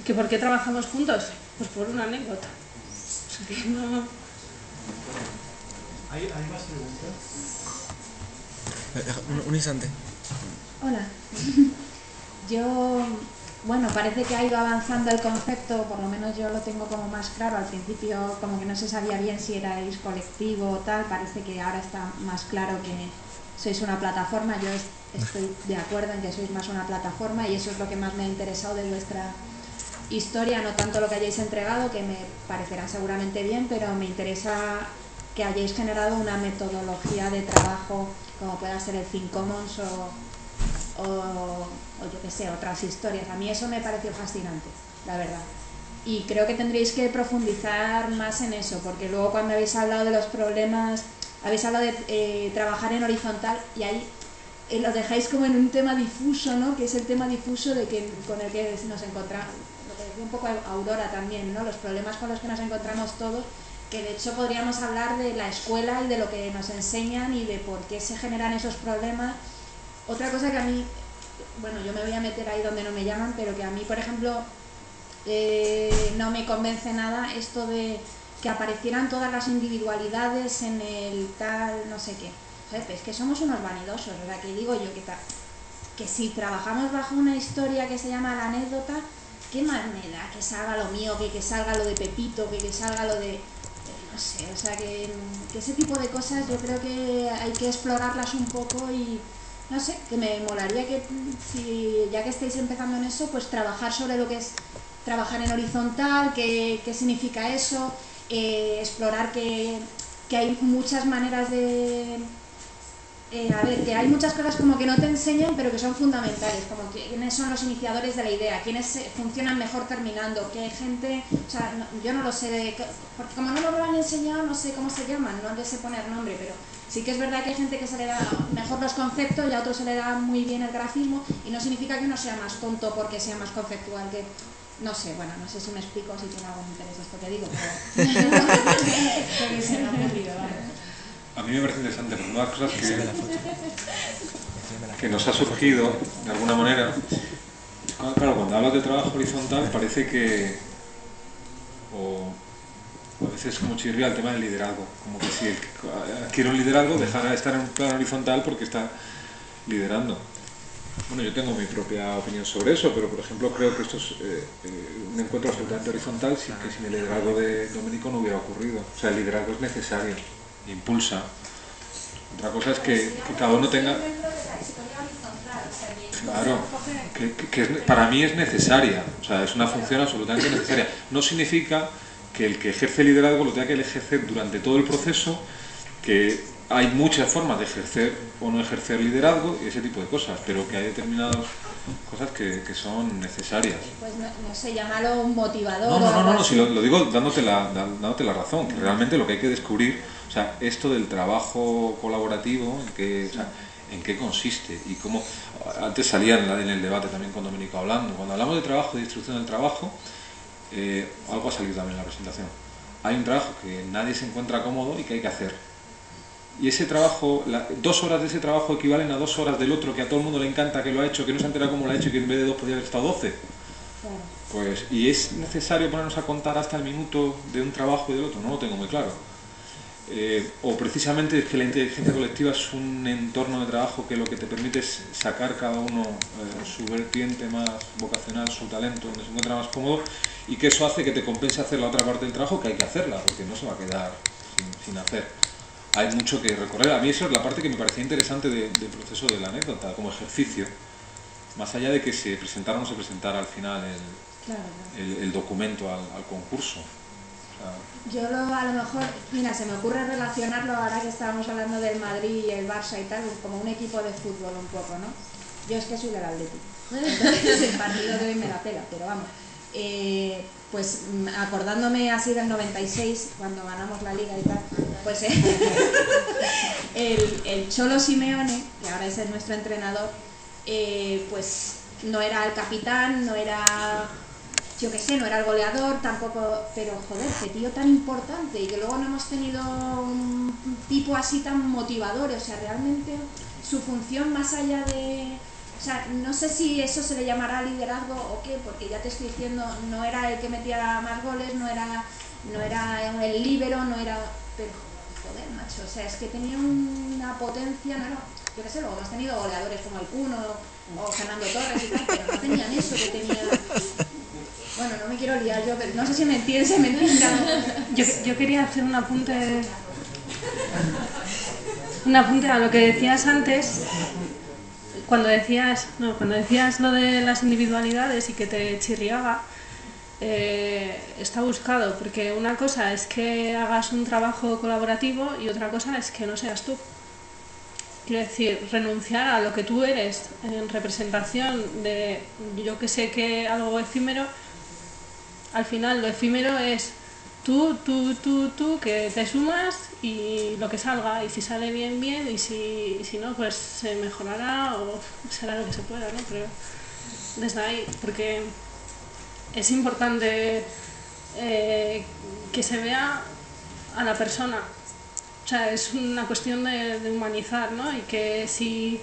que por qué trabajamos juntos, pues por una anécdota. O sea, que no... ¿Hay más preguntas? Un instante. Hola. Yo, bueno, parece que ha ido avanzando el concepto, por lo menos yo lo tengo como más claro. Al principio como que no se sabía bien si erais colectivo o tal, parece que ahora está más claro que sois una plataforma. Yo estoy de acuerdo en que sois más una plataforma, y eso es lo que más me ha interesado de vuestra historia, no tanto lo que hayáis entregado, que me parecerá seguramente bien, pero me interesa que hayáis generado una metodología de trabajo como pueda ser el Think Commons o yo que sé, otras historias. A mí eso me pareció fascinante, la verdad. Y creo que tendréis que profundizar más en eso, porque luego cuando habéis hablado de los problemas, habéis hablado de trabajar en horizontal, y ahí lo dejáis como en un tema difuso, ¿no? Que es el tema difuso con el que nos encontramos, lo que decía un poco Aurora también, ¿no? Los problemas con los que nos encontramos todos, que de hecho podríamos hablar de la escuela y de lo que nos enseñan y de por qué se generan esos problemas. Otra cosa que a mí, bueno, yo me voy a meter ahí donde no me llaman, pero que a mí, por ejemplo, no me convence nada esto de que aparecieran todas las individualidades en el tal no sé qué. ¿Sabes? Es que somos unos vanidosos, ¿verdad? Que digo yo que si trabajamos bajo una historia que se llama la anécdota, ¿qué más me da? Que salga lo mío, que salga lo de Pepito, que salga lo de... no sé, o sea, que ese tipo de cosas yo creo que hay que explorarlas un poco, y no sé, que me molaría que, ya que estáis empezando en eso, pues trabajar sobre lo que es trabajar en horizontal, qué significa eso, explorar que hay muchas maneras de... a ver, que hay muchas cosas como que no te enseñan, pero que son fundamentales, como quiénes son los iniciadores de la idea, quiénes funcionan mejor terminando, qué gente, o sea, yo no lo sé, porque como no lo han enseñado, no sé cómo se llaman, no les sé poner nombre, pero sí que es verdad que hay gente que se le da mejor los conceptos y a otros se le da muy bien el grafismo, y no significa que uno sea más tonto porque sea más conceptual, que No sé, bueno, no sé si me explico, si tiene algún interés esto que digo, pero se me ha ocurrido, A mí me parece interesante, pero una de las cosas que nos ha surgido, de alguna manera, claro, cuando hablas de trabajo horizontal parece que, o a veces es como chirría el tema del liderazgo, como que si el que adquiere un liderazgo dejará de estar en un plano horizontal porque está liderando. Bueno, yo tengo mi propia opinión sobre eso, pero por ejemplo creo que esto es un encuentro absolutamente horizontal que sin el liderazgo de Domenico no hubiera ocurrido. O sea, el liderazgo es necesario, impulsa. Otra cosa es que cada uno tenga... Claro, que para mí es necesaria, o sea, es una función absolutamente necesaria. No significa que el que ejerce liderazgo lo tenga que ejercer durante todo el proceso, que hay muchas formas de ejercer o no ejercer liderazgo y ese tipo de cosas, pero que hay determinadas cosas que son necesarias. Pues no sé, llámalo un motivador. No, si lo digo dándote la razón, que realmente lo que hay que descubrir, o sea, esto del trabajo colaborativo, en qué consiste y cómo. Antes salía en el debate también con Domenico hablando, cuando hablamos de trabajo, de distribución del trabajo, algo ha salido también en la presentación. Hay un trabajo que nadie se encuentra cómodo y que hay que hacer. Y ese trabajo, 2 horas de ese trabajo equivalen a 2 horas del otro que a todo el mundo le encanta, que lo ha hecho, que no se ha enterado cómo lo ha hecho y que en vez de 2 podría haber estado 12. Pues, y es necesario ponernos a contar hasta el minuto de un trabajo y del otro, no lo tengo muy claro. O precisamente es que la inteligencia colectiva es un entorno de trabajo que lo que te permite es sacar cada uno su vertiente más vocacional, su talento, donde se encuentra más cómodo, y que eso hace que te compense hacer la otra parte del trabajo, que hay que hacerla, porque no se va a quedar sin hacer. Hay mucho que recorrer. A mí eso es la parte que me parecía interesante del proceso de la anécdota, como ejercicio, más allá de que se presentara o no se presentara al final el documento al concurso. Yo a lo mejor, mira, se me ocurre relacionarlo ahora que estábamos hablando del Madrid y el Barça y tal, como un equipo de fútbol un poco, ¿no? Yo es que soy del Atlético, entonces el partido de hoy me la pela, pero vamos. Pues acordándome así del 96, cuando ganamos la Liga y tal, pues el Cholo Simeone, que ahora es nuestro entrenador, pues no era el capitán, no era... yo qué sé, no era el goleador tampoco, pero joder, qué tío tan importante, y que luego no hemos tenido un tipo así tan motivador, o sea, realmente su función más allá de... O sea, no sé si eso se le llamará liderazgo o qué, porque ya te estoy diciendo, no era el que metía más goles, no era el líbero, no era... Pero joder, macho, o sea, es que tenía una potencia, no era... Yo qué sé, luego hemos tenido goleadores como el Kuno o Fernando Torres y tal, pero no tenían eso que tenía... Bueno, no me quiero liar yo, pero no sé si me entiendes, se me entiende. Yo quería hacer un apunte a lo que decías antes, cuando decías lo de las individualidades y que te chirriaba, está buscado, porque una cosa es que hagas un trabajo colaborativo y otra cosa es que no seas tú. Quiero decir, renunciar a lo que tú eres en representación de, yo que sé, que algo efímero. Al final lo efímero es tú, que te sumas y lo que salga, y si sale bien, bien, y si no, pues se mejorará o será lo que se pueda, ¿no? Pero desde ahí, porque es importante que se vea a la persona, o sea, es una cuestión de humanizar, ¿no? Y que si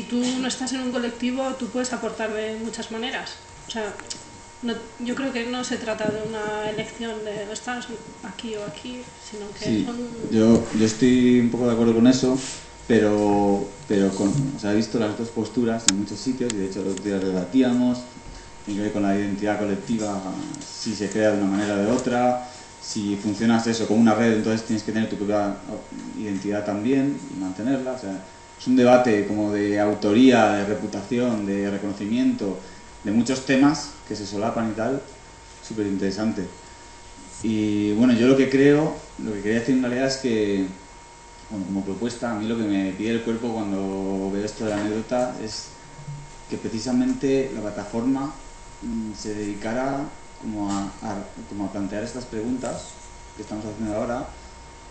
tú no estás en un colectivo, tú puedes aportar de muchas maneras, o sea, no, yo creo que no se trata de una elección de estar aquí o aquí, sino que sí, son... yo estoy un poco de acuerdo con eso, pero o sea, he visto las dos posturas en muchos sitios, y de hecho los otros días debatíamos, tiene que ver con la identidad colectiva, si se crea de una manera o de otra, si funcionas eso como una red, entonces tienes que tener tu propia identidad también y mantenerla. O sea, es un debate como de autoría, de reputación, de reconocimiento, de muchos temas que se solapan y tal, súper interesante. Y bueno, yo lo que creo, lo que quería decir en realidad es que, bueno, como propuesta, a mí lo que me pide el cuerpo cuando veo esto de la anécdota es que precisamente la plataforma se dedicara como a plantear estas preguntas que estamos haciendo ahora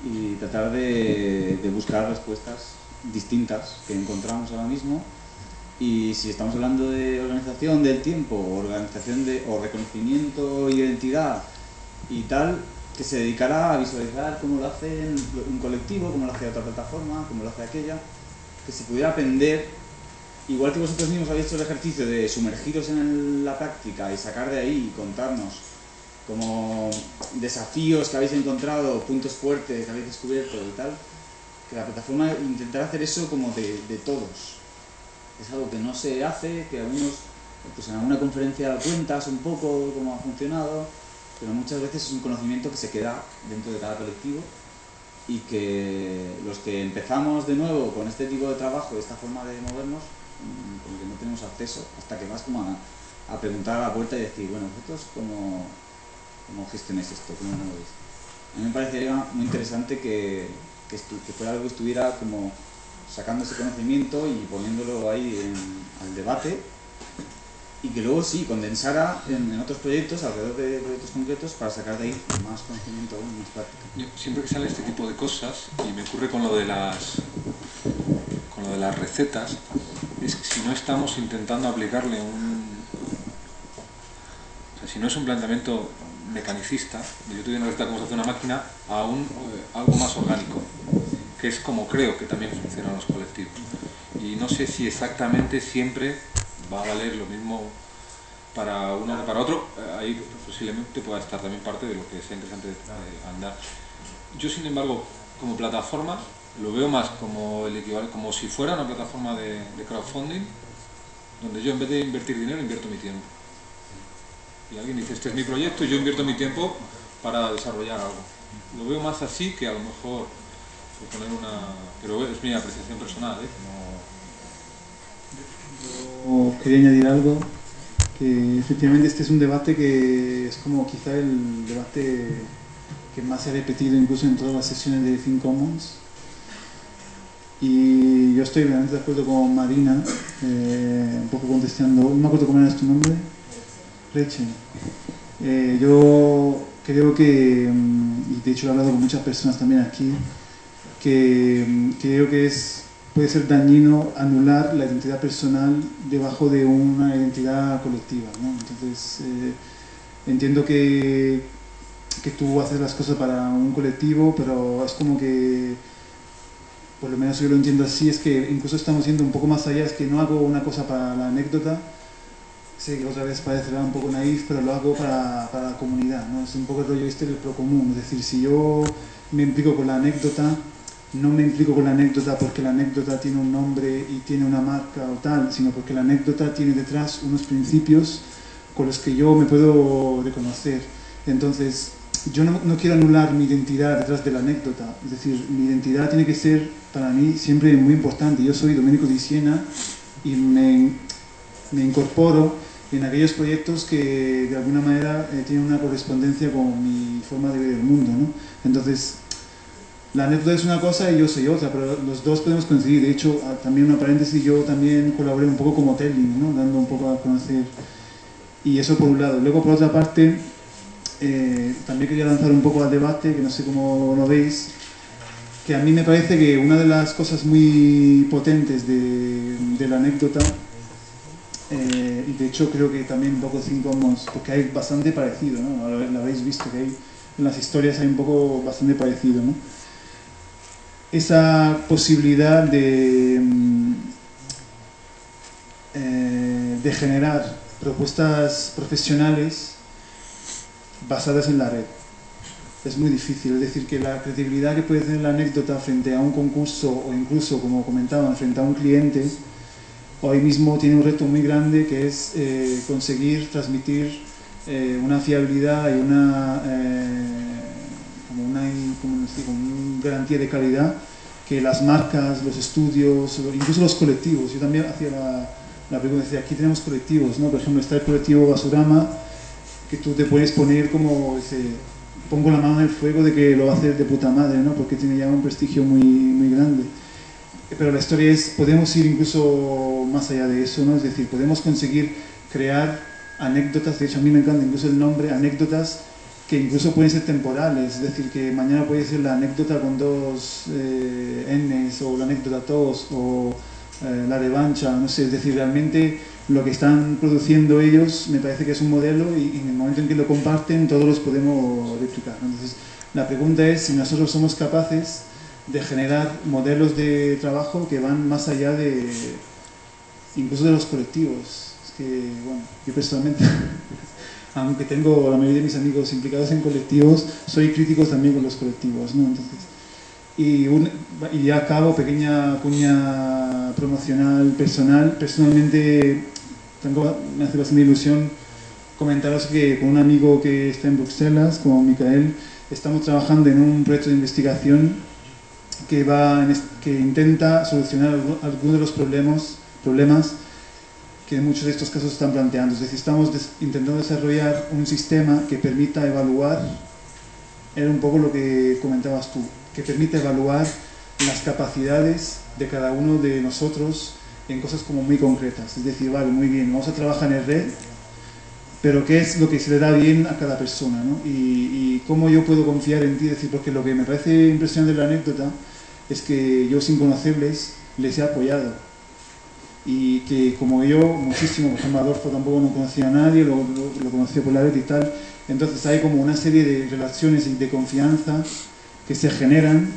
y tratar de buscar respuestas distintas que encontramos ahora mismo, Y si estamos hablando de organización del tiempo, o reconocimiento, identidad y tal, que se dedicará a visualizar cómo lo hace un colectivo, cómo lo hace otra plataforma, cómo lo hace aquella, que se pudiera aprender, igual que vosotros mismos habéis hecho el ejercicio de sumergiros en la práctica y sacar de ahí y contarnos como desafíos que habéis encontrado, puntos fuertes que habéis descubierto y tal, que la plataforma intentará hacer eso como de todos. Es algo que no se hace, que algunos, pues en alguna conferencia cuentas un poco cómo ha funcionado, pero muchas veces es un conocimiento que se queda dentro de cada colectivo y que los que empezamos de nuevo con este tipo de trabajo, esta forma de movernos, como que no tenemos acceso, hasta que vas como a preguntar a la puerta y decir, bueno, vosotros cómo gestionáis esto, cómo lo veis. A mí me parecería muy interesante que fuera algo que estuviera como sacando ese conocimiento y poniéndolo ahí al debate, y que luego sí condensara en otros proyectos, alrededor de proyectos concretos, para sacar de ahí más conocimiento aún, más práctica. Yo, siempre que sale este tipo de cosas, y me ocurre con lo de las recetas, es que si no estamos intentando aplicarle si no es un planteamiento mecanicista, yo tuve una receta cómo se hace una máquina, a algo más orgánico, que es como creo que también funcionan los colectivos. Y no sé si exactamente siempre va a valer lo mismo para uno que para otro. Ahí posiblemente pueda estar también parte de lo que sea interesante andar. Yo, sin embargo, como plataforma, lo veo más como el equivalente, como si fuera una plataforma de crowdfunding, donde yo en vez de invertir dinero, invierto mi tiempo. Y alguien dice, este es mi proyecto y yo invierto mi tiempo para desarrollar algo. Lo veo más así que a lo mejor poner pero es mi apreciación personal, Yo quería añadir algo, que efectivamente este es un debate que es como quizá el debate que más se ha repetido incluso en todas las sesiones de Think Commons, y yo estoy realmente de acuerdo con Marina, un poco contestando, no me acuerdo cómo era tu nombre, Rachel. Yo creo que, y de hecho he hablado con muchas personas también aquí, que creo que puede ser dañino anular la identidad personal debajo de una identidad colectiva, ¿no? Entonces, entiendo que tú haces las cosas para un colectivo, pero es como que, por lo menos yo lo entiendo así, es que incluso estamos yendo un poco más allá, es que no hago una cosa para la anécdota. Sé que otra vez parecerá un poco naif, pero lo hago para la comunidad, ¿no? Es un poco el rollo del procomún, es decir, si yo me implico con la anécdota, no me implico con la anécdota porque la anécdota tiene un nombre y tiene una marca o tal, sino porque la anécdota tiene detrás unos principios con los que yo me puedo reconocer. Entonces, yo no quiero anular mi identidad detrás de la anécdota, es decir, mi identidad tiene que ser para mí siempre muy importante. Yo soy Domenico Di Siena y me incorporo en aquellos proyectos que de alguna manera tienen una correspondencia con mi forma de ver el mundo, ¿no? Entonces, la anécdota es una cosa y yo soy otra, pero los dos podemos coincidir. De hecho, también una paréntesis, yo también colaboré un poco como telling, ¿no? Dando un poco a conocer, y eso por un lado. Luego, por otra parte, también quería lanzar un poco al debate, que no sé cómo lo veis, que a mí me parece que una de las cosas muy potentes de la anécdota, y de hecho creo que también un poco Think Commons, porque hay bastante parecido, ¿no? Lo habéis visto, que hay, en las historias hay un poco bastante parecido, ¿no? Esa posibilidad de generar propuestas profesionales basadas en la red. Es muy difícil, es decir, que la credibilidad que puede tener la anécdota frente a un concurso o incluso, como comentaban, frente a un cliente, hoy mismo tiene un reto muy grande, que es conseguir transmitir una fiabilidad y una garantía de calidad que las marcas, los estudios, incluso los colectivos. Yo también hacía la pregunta, decía, aquí tenemos colectivos, ¿no? Por ejemplo, está el colectivo Basurama, que tú te puedes poner como, pongo la mano en el fuego de que lo va a hacer de puta madre, ¿no? Porque tiene ya un prestigio muy, muy grande. Pero la historia es, podemos ir incluso más allá de eso, ¿no? Es decir, podemos conseguir crear anécdotas, de hecho a mí me encanta incluso el nombre, anécdotas que incluso pueden ser temporales, es decir, que mañana puede ser la anécdota con dos N's, o la anécdota tos, o la revancha, no sé, es decir, realmente lo que están produciendo ellos me parece que es un modelo y en el momento en que lo comparten todos los podemos replicar, ¿no? Entonces la pregunta es si nosotros somos capaces de generar modelos de trabajo que van más allá de incluso de los colectivos. Es que, bueno, yo personalmente aunque tengo la mayoría de mis amigos implicados en colectivos, soy crítico también con los colectivos, ¿no? Entonces, y ya acabo, pequeña cuña promocional personal. Personalmente me hace bastante ilusión comentaros que con un amigo que está en Bruselas, como Micael, estamos trabajando en un proyecto de investigación que intenta solucionar algunos de los problemas que en muchos de estos casos están planteando. Es decir, estamos intentando desarrollar un sistema que permita evaluar, era un poco lo que comentabas tú, que permite evaluar las capacidades de cada uno de nosotros en cosas como muy concretas. Es decir, vale, muy bien, vamos a trabajar en red, pero ¿qué es lo que se le da bien a cada persona, ¿no? Y cómo yo puedo confiar en ti, es decir, porque lo que me parece impresionante de la anécdota es que yo, sin conocerles, les he apoyado. Y que como yo, muchísimo, por ejemplo, Adolfo tampoco no conocía a nadie, lo conoció por la red y tal. Entonces hay como una serie de relaciones y de confianza que se generan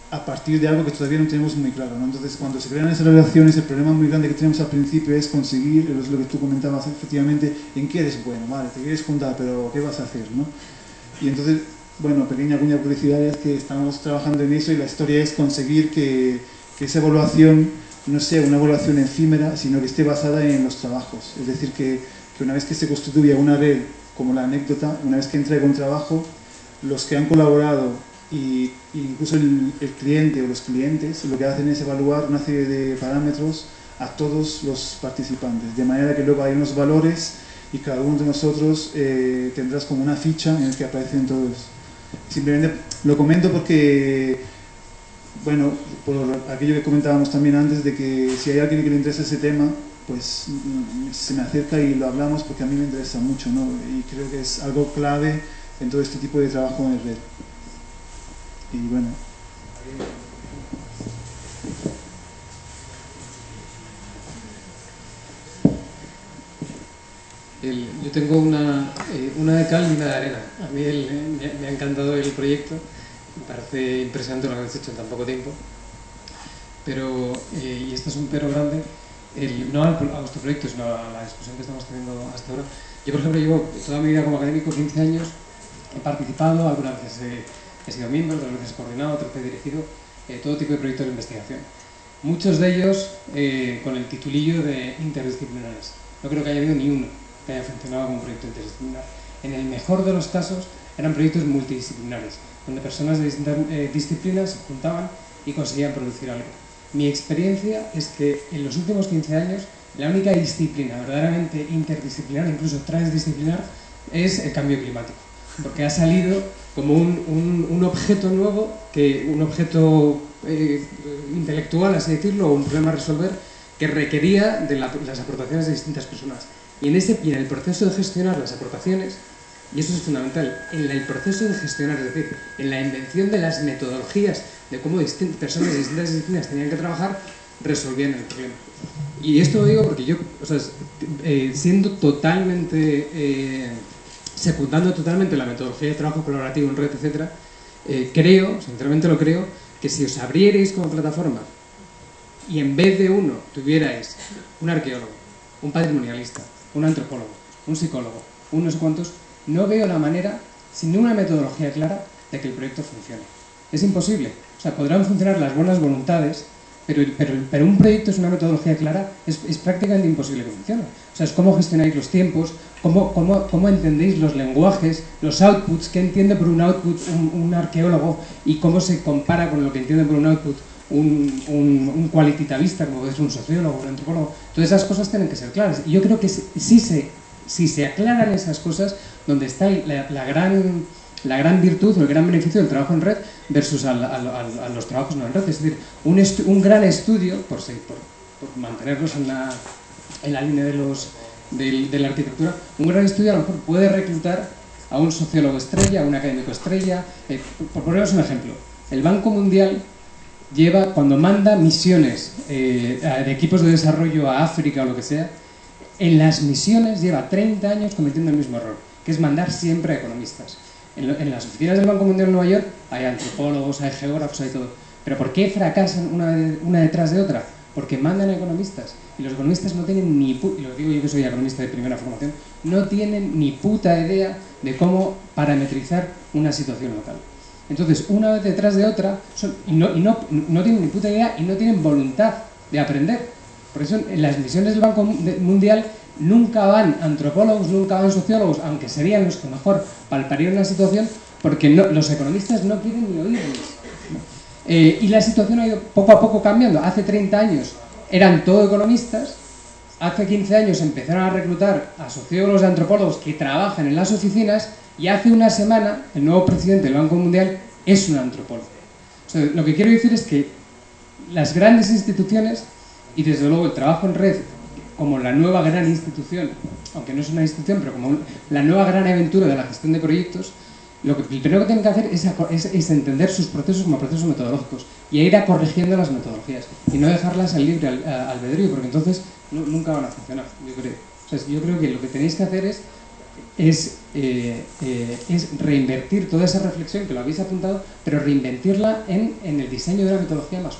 a partir de algo que todavía no tenemos muy claro, ¿no? Entonces, cuando se crean esas relaciones, el problema muy grande que tenemos al principio es conseguir, es lo que tú comentabas efectivamente, en qué eres bueno, vale, te quieres juntar, pero ¿qué vas a hacer, no? Y entonces, bueno, pequeña cuña publicidad, es que estamos trabajando en eso y la historia es conseguir que esa evaluación no sea una evaluación efímera, sino que esté basada en los trabajos. Es decir, que una vez que se constituya una red como la anécdota, una vez que entrega un trabajo, los que han colaborado y incluso el cliente o los clientes lo que hacen es evaluar una serie de parámetros a todos los participantes, de manera que luego hay unos valores y cada uno de nosotros tendrás como una ficha en la que aparecen todos. Simplemente lo comento porque, bueno, por aquello que comentábamos también antes, de que si hay alguien que le interesa ese tema, pues se me acerca y lo hablamos, porque a mí me interesa mucho, ¿no? Y creo que es algo clave en todo este tipo de trabajo en red. Y bueno. Yo tengo una de cal y una de arena. A mí me ha encantado el proyecto, me parece impresionante lo que habéis hecho en tan poco tiempo, pero, y esto es un pero grande, no a vuestro proyecto, sino a la discusión que estamos teniendo hasta ahora. Yo, por ejemplo, llevo toda mi vida como académico, 15 años, he participado, algunas veces he sido miembro, otras veces he coordinado, otras veces he dirigido todo tipo de proyectos de investigación. Muchos de ellos con el titulillo de interdisciplinares. No creo que haya habido ni uno que haya funcionado como un proyecto interdisciplinar. En el mejor de los casos eran proyectos multidisciplinares, donde personas de distintas disciplinas se juntaban y conseguían producir algo. Mi experiencia es que en los últimos 15 años la única disciplina verdaderamente interdisciplinar, incluso transdisciplinar, es el cambio climático, porque ha salido como un objeto nuevo, un objeto intelectual, así decirlo, o un problema a resolver, que requería de las aportaciones de distintas personas. Y en el proceso de gestionar las aportaciones, y eso es fundamental, en el proceso de gestionar, es decir, en la invención de las metodologías de cómo personas de distintas disciplinas tenían que trabajar, resolvían el problema. Y esto lo digo porque yo, o sea, siendo totalmente, secundando totalmente la metodología de trabajo colaborativo en red, etc., creo, sinceramente lo creo, que si os abrierais como plataforma y en vez de uno tuvierais un arqueólogo, un patrimonialista, un antropólogo, un psicólogo, unos cuantos, no veo la manera, sin ninguna metodología clara, de que el proyecto funcione. Es imposible. O sea, podrán funcionar las buenas voluntades, pero un proyecto es una metodología clara, es prácticamente imposible que funcione. O sea, es cómo gestionáis los tiempos, cómo entendéis los lenguajes, los outputs, qué entiende por un output un arqueólogo y cómo se compara con lo que entiende por un output un cualitativista, como es un sociólogo, un antropólogo. Todas esas cosas tienen que ser claras. Y yo creo que si se aclaran esas cosas, donde está la gran virtud o el gran beneficio del trabajo en red versus a los trabajos no en red. Es decir, un gran estudio, por mantenernos en la línea de la arquitectura, un gran estudio a lo mejor puede reclutar a un sociólogo estrella, a un académico estrella. Por poneros un ejemplo, el Banco Mundial cuando manda misiones de equipos de desarrollo a África o lo que sea, en las misiones lleva 30 años cometiendo el mismo error, que es mandar siempre a economistas. En las oficinas del Banco Mundial de Nueva York hay antropólogos, hay geógrafos, hay todo. ¿Pero por qué fracasan una detrás de otra? Porque mandan a economistas. Y los economistas no tienen ni puta, y lo digo yo que soy economista de primera formación, no tienen ni puta idea de cómo parametrizar una situación local. Entonces, una vez detrás de otra, no tienen ni puta idea y no tienen voluntad de aprender. Por eso en las misiones del Banco Mundial nunca van antropólogos, nunca van sociólogos, aunque serían los que mejor palparían una situación, porque los economistas no quieren ni oírlos. Y la situación ha ido poco a poco cambiando. Hace 30 años eran todo economistas, hace 15 años empezaron a reclutar a sociólogos y antropólogos que trabajan en las oficinas, y hace una semana el nuevo presidente del Banco Mundial es un antropólogo. O sea, lo que quiero decir es que las grandes instituciones, y desde luego el trabajo en red como la nueva gran institución, aunque no es una institución, pero como la nueva gran aventura de la gestión de proyectos, lo primero que tienen que hacer es entender sus procesos como procesos metodológicos y ir a corrigiendo las metodologías y no dejarlas al libre albedrío, porque entonces nunca van a funcionar, yo creo. O sea, yo creo que lo que tenéis que hacer es reinvertir toda esa reflexión que lo habéis apuntado, pero reinvertirla en el diseño de una metodología más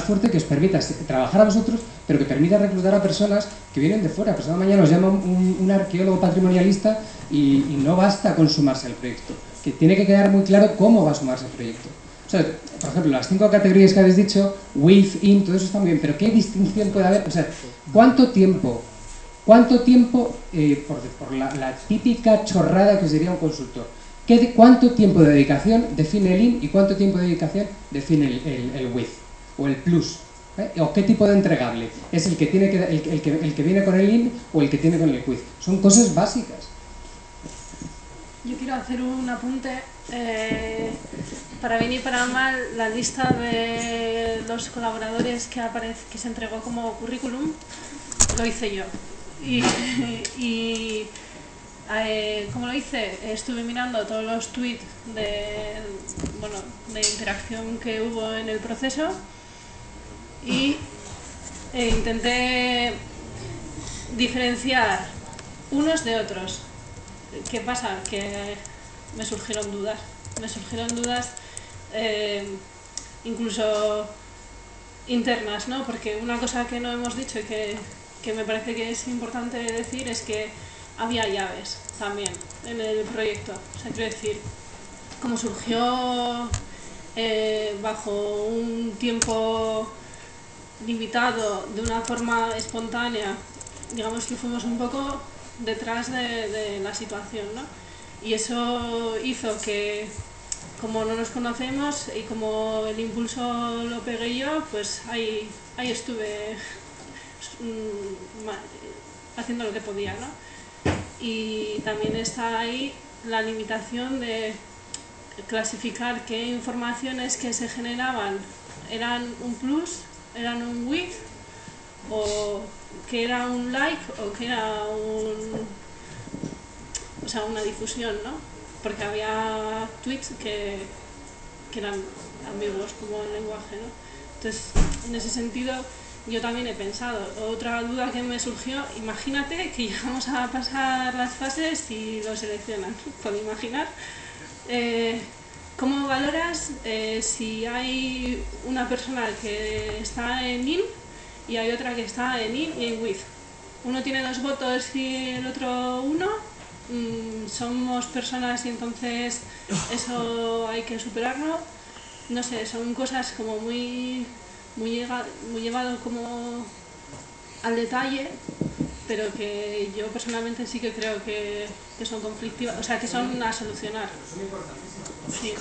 fuerte que os permita trabajar a vosotros, pero que permita reclutar a personas que vienen de fuera. Pasado mañana os llama un arqueólogo patrimonialista y no basta con sumarse al proyecto, que tiene que quedar muy claro cómo va a sumarse al proyecto. O sea, por ejemplo, las 5 categorías que habéis dicho, with, in, todo eso está muy bien, pero ¿qué distinción puede haber? O sea, ¿cuánto tiempo, por la típica chorrada que os diría un consultor, cuánto tiempo de dedicación define el in y cuánto tiempo de dedicación define el with o el plus? ¿O qué tipo de entregable? ¿Es el que viene con el in o el que tiene con el with? Son cosas básicas. Yo quiero hacer un apunte. Para bien y para mal, la lista de los colaboradores que se entregó como currículum lo hice yo. ¿Cómo lo hice? Estuve mirando todos los tweets de interacción que hubo en el proceso y intenté diferenciar unos de otros. ¿Qué pasa? Que me surgieron dudas. Incluso internas, ¿no? Porque una cosa que no hemos dicho y que me parece que es importante decir es que había llaves también en el proyecto. O sea, quiero decir, como surgió bajo un tiempo limitado, de una forma espontánea, digamos que fuimos un poco detrás de la situación, ¿no? Y eso hizo que, como no nos conocemos y como el impulso lo pegué yo, pues ahí estuve haciendo lo que podía, ¿no? Y también está ahí la limitación de clasificar qué informaciones que se generaban eran un plus, eran un with, o que era un like, o que era una difusión, ¿no? Porque había tweets que eran ambiguos como el lenguaje, ¿no? Entonces, en ese sentido, yo también he pensado. Otra duda que me surgió, imagínate que llegamos a pasar las fases y lo seleccionan. ¿Puedo imaginar? ¿Cómo valoras si hay una persona que está en in y hay otra que está en in y en with? Uno tiene 2 votos y el otro 1. Somos personas y entonces eso hay que superarlo. No sé, son cosas como muy llevado como al detalle, pero que yo personalmente sí que creo que son conflictivas, o sea, que son a solucionar. Sí.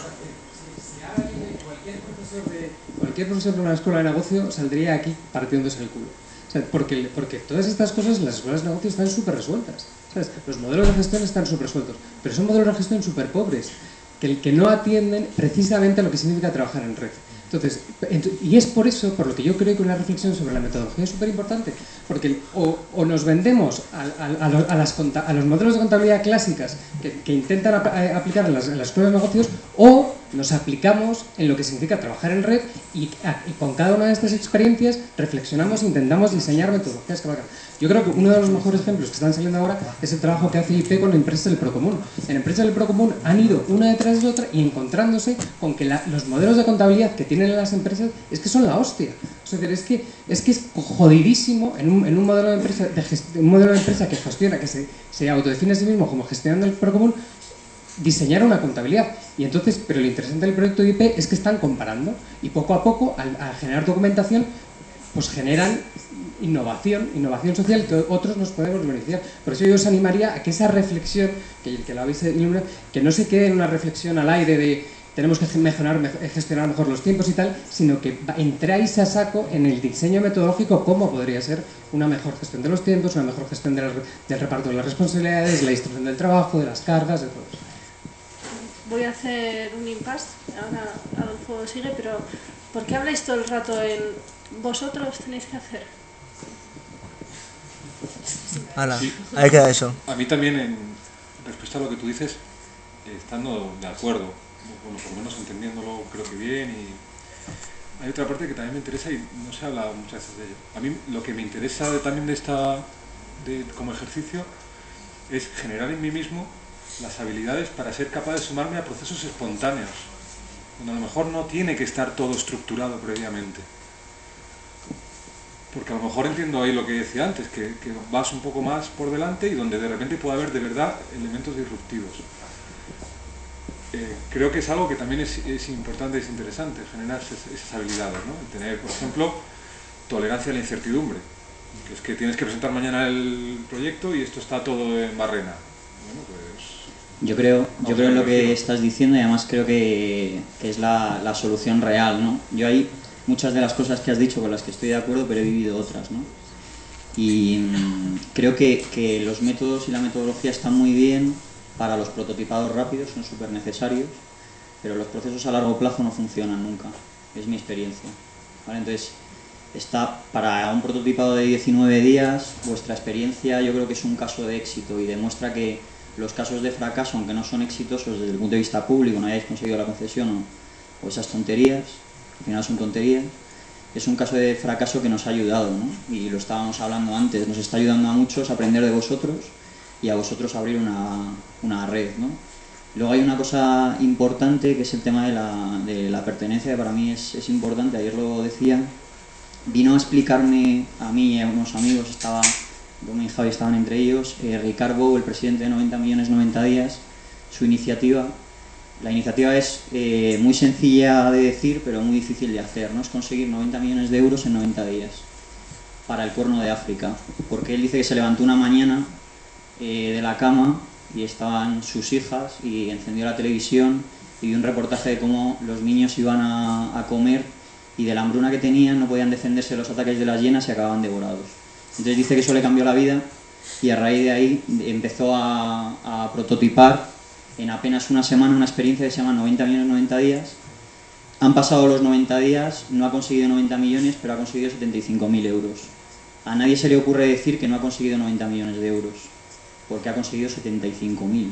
Cualquier profesor de una escuela de negocio saldría aquí partiéndose el culo. O sea, porque todas estas cosas en las escuelas de negocio están súper resueltas. ¿Sabes? Los modelos de gestión están súper resueltos, pero son modelos de gestión súper pobres, que no atienden precisamente a lo que significa trabajar en red. Entonces, y es por eso, por lo que yo creo que una reflexión sobre la metodología es súper importante, porque o nos vendemos a los modelos de contabilidad clásicas que intentan aplicar en las escuelas de negocios, o nos aplicamos en lo que significa trabajar en red y con cada una de estas experiencias reflexionamos e intentamos diseñar metodologías que valgan. Yo creo que uno de los mejores ejemplos que están saliendo ahora es el trabajo que hace IP con empresas del Procomún. En empresas del Procomún han ido una detrás de otra y encontrándose con que los modelos de contabilidad que tienen las empresas es que son la hostia. O sea, es que es jodidísimo en un modelo de empresa, que gestiona, que se autodefine a sí mismo como gestionando el Procomún, diseñar una contabilidad. Y entonces, pero lo interesante del proyecto de IP es que están comparando y poco a poco, al generar documentación, pues generan innovación social que otros nos podemos beneficiar. Por eso yo os animaría a que esa reflexión, que lo habéis iluminado, que no se quede en una reflexión al aire de tenemos que gestionar mejor los tiempos y tal, sino que entráis a saco en el diseño metodológico cómo podría ser una mejor gestión de los tiempos, una mejor gestión del reparto de las responsabilidades, la distribución del trabajo, de las cargas, de todo eso. Voy a hacer un impasse, ahora Adolfo sigue, pero ¿por qué habláis todo el rato en vosotros tenéis que hacer? Hala, sí. Ahí queda eso. A mí también, en respuesta a lo que tú dices, estando de acuerdo, bueno, por lo menos entendiéndolo creo que bien, y hay otra parte que también me interesa y no se habla muchas veces de ello. A mí lo que me interesa también como ejercicio es generar en mí mismo las habilidades para ser capaz de sumarme a procesos espontáneos, donde a lo mejor no tiene que estar todo estructurado previamente. Porque a lo mejor entiendo ahí lo que decía antes, que vas un poco más por delante y donde de repente puede haber de verdad elementos disruptivos. Creo que es algo que también es importante y es interesante, generar esas habilidades, ¿no? Tener, por ejemplo, tolerancia a la incertidumbre, que es que tienes que presentar mañana el proyecto y esto está todo en barrena. Bueno, pues... Yo creo en lo que estás diciendo y además creo que es la solución real, ¿no? Yo hay muchas de las cosas que has dicho con las que estoy de acuerdo, pero he vivido otras, ¿no? Y creo que los métodos y la metodología están muy bien para los prototipados rápidos, son súper necesarios, pero los procesos a largo plazo no funcionan nunca, es mi experiencia, ¿vale? Entonces, para un prototipado de 19 días, vuestra experiencia yo creo que es un caso de éxito y demuestra que los casos de fracaso, aunque no son exitosos desde el punto de vista público, no hayáis conseguido la concesión o esas tonterías, al final son tonterías, es un caso de fracaso que nos ha ayudado, ¿no? Y lo estábamos hablando antes, nos está ayudando a muchos a aprender de vosotros y a vosotros abrir una red, ¿no? Luego hay una cosa importante que es el tema de la pertenencia, que para mí es importante, ayer lo decía, vino a explicarme a mí y a unos amigos, Roma y Javi estaban entre ellos, Ricard Bou, el presidente de 90 millones 90 días, su iniciativa. La iniciativa es muy sencilla de decir, pero muy difícil de hacer, ¿no? Es conseguir 90 millones de euros en 90 días para el Cuerno de África, porque él dice que se levantó una mañana de la cama y estaban sus hijas y encendió la televisión y vio un reportaje de cómo los niños iban a comer y de la hambruna que tenían no podían defenderse de los ataques de las hienas y acababan devorados. Entonces dice que eso le cambió la vida y a raíz de ahí empezó a prototipar en apenas una semana una experiencia que se llama 90 millones 90 días. Han pasado los 90 días, no ha conseguido 90 millones, pero ha conseguido 75.000 euros. A nadie se le ocurre decir que no ha conseguido 90 millones de euros, porque ha conseguido 75.000,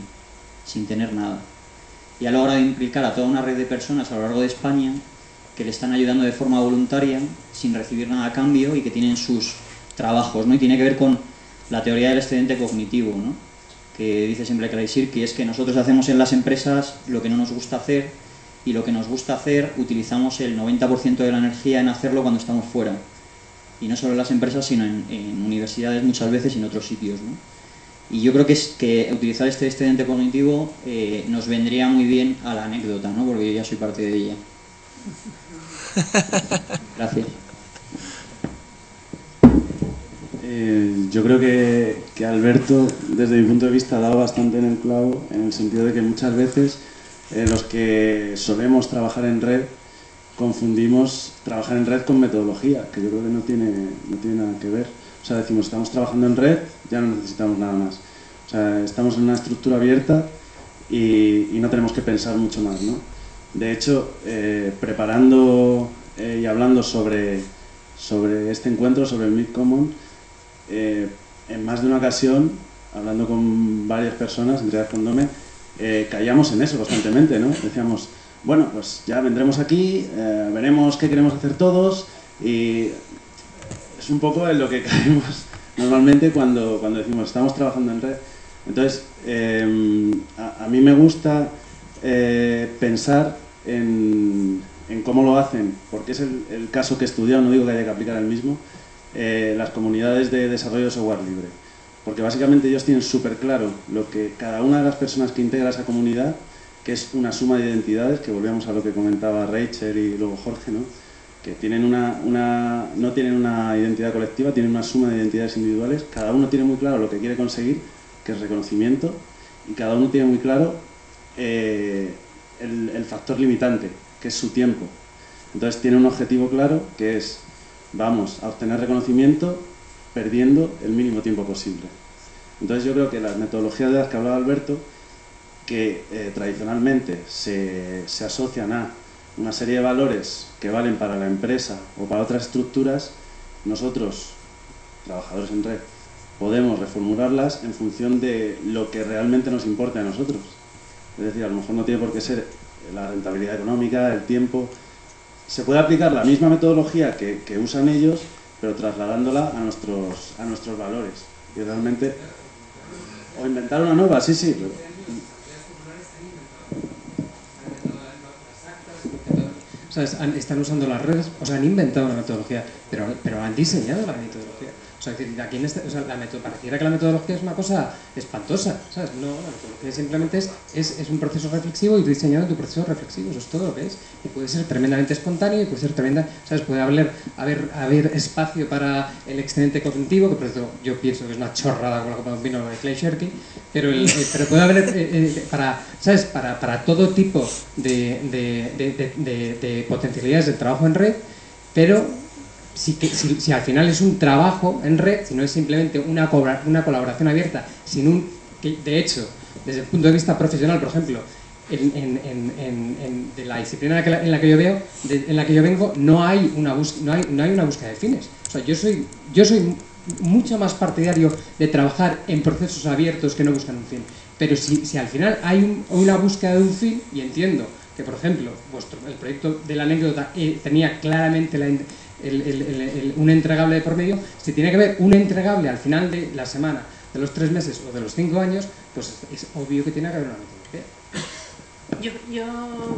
sin tener nada. Y ha logrado implicar a toda una red de personas a lo largo de España que le están ayudando de forma voluntaria, sin recibir nada a cambio y que tienen sus trabajos, ¿no? Y tiene que ver con la teoría del excedente cognitivo, ¿no? Que dice siempre Clay Shirky, que es que nosotros hacemos en las empresas lo que no nos gusta hacer y lo que nos gusta hacer utilizamos el 90% de la energía en hacerlo cuando estamos fuera. Y no solo en las empresas, sino en universidades muchas veces y en otros sitios, ¿no? Y yo creo que utilizar este excedente cognitivo nos vendría muy bien a la anécdota, ¿no? Porque yo ya soy parte de ella. Gracias. Yo creo que Alberto, desde mi punto de vista, ha dado bastante en el clavo, en el sentido de que muchas veces los que solemos trabajar en red confundimos trabajar en red con metodología, que yo creo que no tiene nada que ver. O sea, decimos, estamos trabajando en red, ya no necesitamos nada más. O sea, estamos en una estructura abierta y no tenemos que pensar mucho más, ¿no? De hecho, preparando y hablando sobre este encuentro, sobre el Meet Common, en más de una ocasión, hablando con varias personas, entre ellas con Dome, caíamos en eso constantemente, ¿no? Decíamos, bueno, pues ya vendremos aquí, veremos qué queremos hacer todos y es un poco en lo que caemos normalmente cuando decimos estamos trabajando en red. Entonces, a mí me gusta pensar en cómo lo hacen, porque es el caso que he estudiado, no digo que haya que aplicar el mismo, las comunidades de desarrollo de software libre. Porque básicamente ellos tienen súper claro lo que cada una de las personas que integra esa comunidad, que es una suma de identidades, que volvíamos a lo que comentaba Rachel y luego Jorge, ¿no? Que tienen no tienen una identidad colectiva, tienen una suma de identidades individuales, cada uno tiene muy claro lo que quiere conseguir, que es reconocimiento, y cada uno tiene muy claro el factor limitante, que es su tiempo. Entonces tiene un objetivo claro, que es vamos a obtener reconocimiento perdiendo el mínimo tiempo posible. Entonces yo creo que las metodologías de las que hablaba Alberto, que tradicionalmente se asocian a una serie de valores que valen para la empresa o para otras estructuras, nosotros, trabajadores en red, podemos reformularlas en función de lo que realmente nos importa a nosotros. Es decir, a lo mejor no tiene por qué ser la rentabilidad económica, el tiempo. Se puede aplicar la misma metodología que usan ellos, pero trasladándola a nuestros valores. Y realmente, o inventar una nueva, sí, pero... O sea, están usando las redes, o sea, han inventado una metodología, pero han diseñado la metodología. O sea, aquí pareciera que la metodología es una cosa espantosa, ¿sabes? No, la metodología simplemente es un proceso reflexivo y diseñado en tu proceso reflexivo, eso es todo lo que es. Y puede ser tremendamente espontáneo y puede ser ¿sabes? Puede haber espacio para el excedente cognitivo, que por eso yo pienso que es una chorrada con lo que vino de Clay Shirky, pero puede haber ¿sabes? Para todo tipo de potencialidades de trabajo en red, pero si al final es un trabajo en red, si no es simplemente una colaboración abierta, de hecho, desde el punto de vista profesional, por ejemplo, de la disciplina en la que yo vengo, no hay una búsqueda de fines. O sea, yo soy mucho más partidario de trabajar en procesos abiertos que no buscan un fin. Pero si al final hay una búsqueda de un fin, y entiendo que, por ejemplo, el proyecto de la anécdota tenía claramente un entregable de por medio, si tiene que haber un entregable al final de la semana, de los 3 meses o de los 5 años, pues es obvio que tiene que haber una metodología. Yo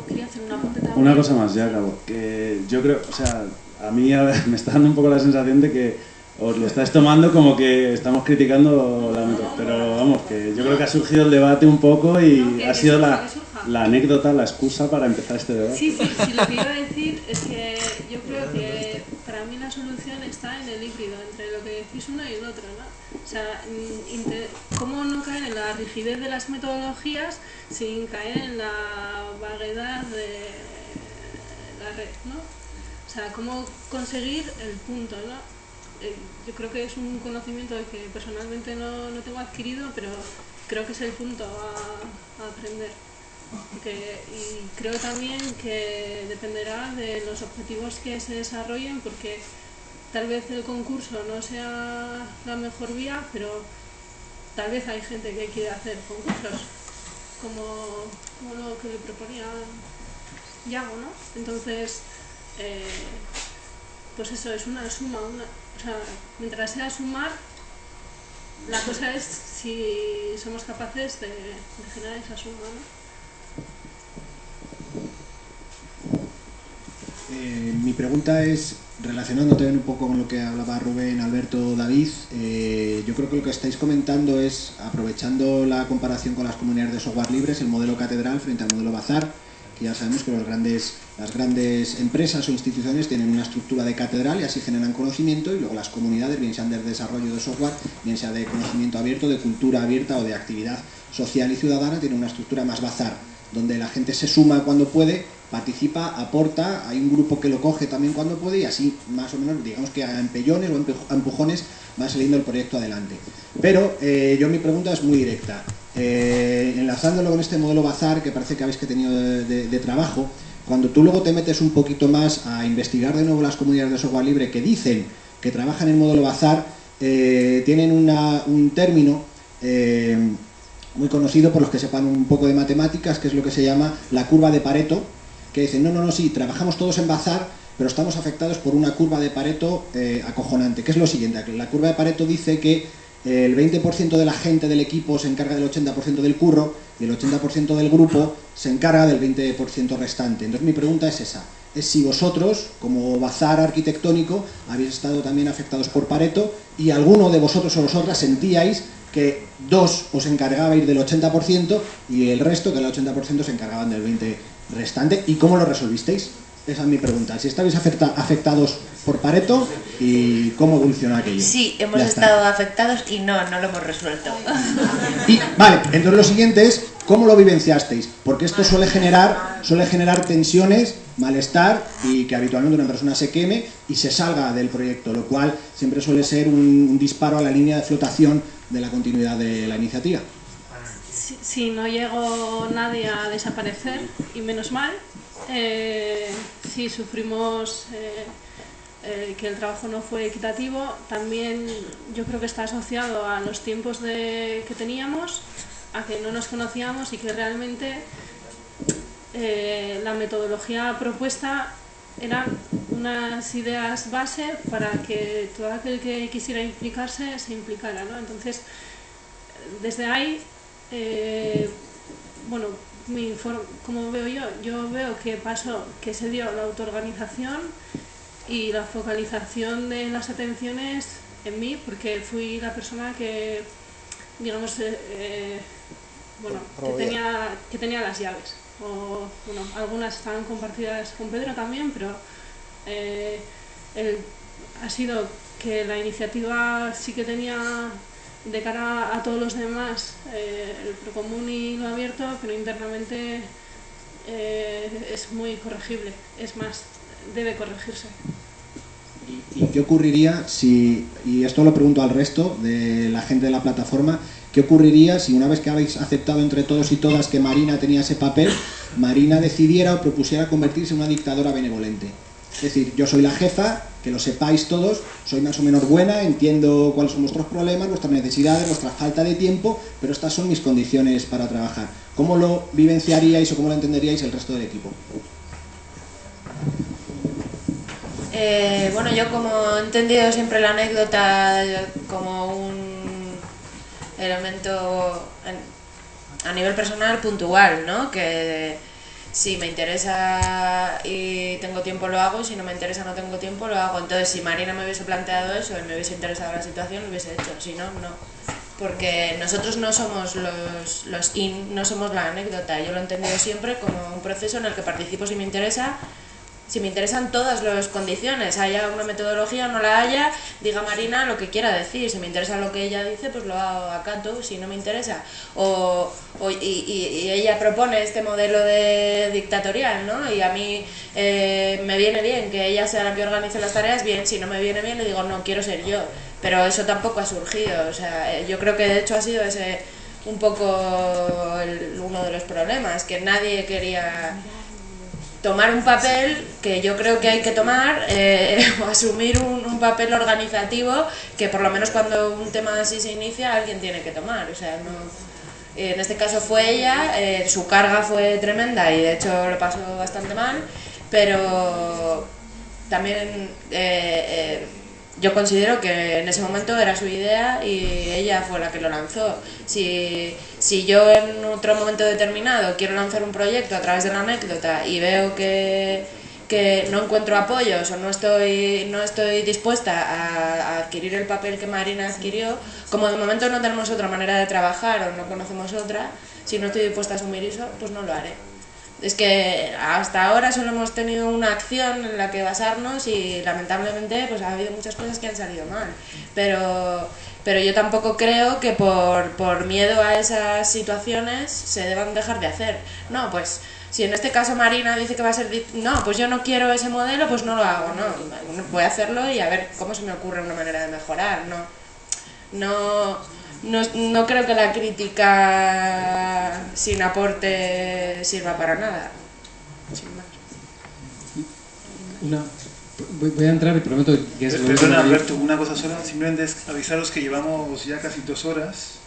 quería hacer una apunte también. Una cosa más, ya acabo. Que yo creo, o sea, a mí me está dando un poco la sensación de que os lo estáis tomando como que estamos criticando la metodología. Pero vamos, que yo creo que ha surgido el debate un poco y ha sido la anécdota, la excusa para empezar este debate. Sí, lo que iba a decir es que yo creo que para mí la solución está en el híbrido, entre lo que decís uno y el otro, ¿no? O sea, cómo no caer en la rigidez de las metodologías sin caer en la vaguedad de la red, ¿no? O sea, cómo conseguir el punto, ¿no? Yo creo que es un conocimiento que personalmente no tengo adquirido, pero creo que es el punto a aprender. Y creo también que dependerá de los objetivos que se desarrollen, porque tal vez el concurso no sea la mejor vía, pero tal vez hay gente que quiere hacer concursos, como lo que le proponía Yago, ¿no? Entonces, pues eso es una suma, o sea, mientras sea sumar, la cosa es si somos capaces de generar esa suma, ¿no? Mi pregunta es, relacionando también un poco con lo que hablaba Rubén, Alberto, David, yo creo que lo que estáis comentando es, aprovechando la comparación con las comunidades de software libres, el modelo catedral frente al modelo bazar, que ya sabemos que las grandes empresas o instituciones tienen una estructura de catedral y así generan conocimiento, y luego las comunidades, bien sean de desarrollo de software, bien sea de conocimiento abierto, de cultura abierta o de actividad social y ciudadana, tienen una estructura más bazar, donde la gente se suma cuando puede, participa, aporta, hay un grupo que lo coge también cuando puede, y así más o menos, digamos que a empellones o a empujones va saliendo el proyecto adelante. Pero mi pregunta es muy directa. Enlazándolo con este modelo bazar que parece que habéis tenido de trabajo, cuando tú luego te metes un poquito más a investigar de nuevo las comunidades de software libre que dicen que trabajan en modelo bazar, tienen un término muy conocido por los que sepan un poco de matemáticas, que es lo que se llama la curva de Pareto, que dicen, no, sí, trabajamos todos en bazar, pero estamos afectados por una curva de Pareto acojonante, que es lo siguiente. La curva de Pareto dice que el 20% de la gente del equipo se encarga del 80% del curro y el 80% del grupo se encarga del 20% restante. Entonces mi pregunta es esa, es si vosotros, como bazar arquitectónico, habéis estado también afectados por Pareto y alguno de vosotros o vosotras sentíais que dos os encargabais del 80% y el resto, que el 80%, se encargaban del 20% restante, ¿y cómo lo resolvisteis? Esa es mi pregunta. Si estabais afectados por Pareto y cómo evolucionó aquello. Sí, hemos estado afectados y no lo hemos resuelto. Y, vale, entonces lo siguiente es, ¿cómo lo vivenciasteis? Porque esto suele generar tensiones, malestar y que habitualmente una persona se queme y se salga del proyecto, lo cual siempre suele ser un disparo a la línea de flotación de la continuidad de la iniciativa. Si no llegó nadie a desaparecer, y menos mal, sí sufrimos que el trabajo no fue equitativo. También yo creo que está asociado a los tiempos que teníamos, a que no nos conocíamos y que realmente la metodología propuesta eran unas ideas base para que todo aquel que quisiera implicarse se implicara, ¿no? Entonces, desde ahí, bueno, como veo yo veo que se dio la autoorganización y la focalización de las atenciones en mí, porque fui la persona que, digamos, bueno, que tenía las llaves. O, bueno, algunas estaban compartidas con Pedro también, pero ha sido que la iniciativa sí que tenía de cara a todos los demás el procomún y lo abierto, pero internamente es muy corregible, es más, debe corregirse. ¿Y qué ocurriría si, y esto lo pregunto al resto de la gente de la plataforma, qué ocurriría si una vez que habéis aceptado entre todos y todas que Marina tenía ese papel, Marina decidiera o propusiera convertirse en una dictadora benevolente? Es decir, yo soy la jefa, que lo sepáis todos, soy más o menos buena, entiendo cuáles son vuestros problemas, vuestras necesidades, vuestra falta de tiempo, pero estas son mis condiciones para trabajar. ¿Cómo lo vivenciaríais o cómo lo entenderíais el resto del equipo? Bueno, yo como he entendido siempre la anécdota como un elemento a nivel personal puntual, ¿no? Que si me interesa y tengo tiempo lo hago, si no me interesa no tengo tiempo lo hago. Entonces si Marina me hubiese planteado eso y me hubiese interesado la situación lo hubiese hecho, si no, no. Porque nosotros no somos no somos la anécdota. Yo lo he entendido siempre como un proceso en el que participo si me interesa. Si me interesan todas las condiciones, haya una metodología o no la haya, diga Marina lo que quiera decir. Si me interesa lo que ella dice, pues lo acato. Si no me interesa, y ella propone este modelo de dictatorial, ¿no? Y a mí me viene bien que ella sea la que organice las tareas, bien. Si no me viene bien, le digo no, quiero ser yo. Pero eso tampoco ha surgido. O sea, yo creo que de hecho ha sido ese un poco uno de los problemas, que nadie quería tomar un papel que yo creo que hay que tomar, o asumir un papel organizativo que por lo menos cuando un tema así se inicia alguien tiene que tomar. O sea, no, en este caso fue ella, su carga fue tremenda y de hecho lo pasó bastante mal, pero también yo considero que en ese momento era su idea y ella fue la que lo lanzó. Si yo en otro momento determinado quiero lanzar un proyecto a través de la anécdota y veo que no encuentro apoyos o no estoy dispuesta a adquirir el papel que Marina adquirió, como de momento no tenemos otra manera de trabajar o no conocemos otra, si no estoy dispuesta a asumir eso, pues no lo haré. Es que hasta ahora solo hemos tenido una acción en la que basarnos y lamentablemente pues ha habido muchas cosas que han salido mal, pero yo tampoco creo que por miedo a esas situaciones se deban dejar de hacer. No, pues si en este caso Marina dice que va a ser, no, pues yo no quiero ese modelo, pues no lo hago, no, voy a hacerlo y a ver cómo se me ocurre una manera de mejorar. No creo que la crítica sin aporte sirva para nada. Sin más. Voy a entrar y prometo que es... Perdona, Alberto, una cosa sola, simplemente es avisaros que llevamos ya casi 2 horas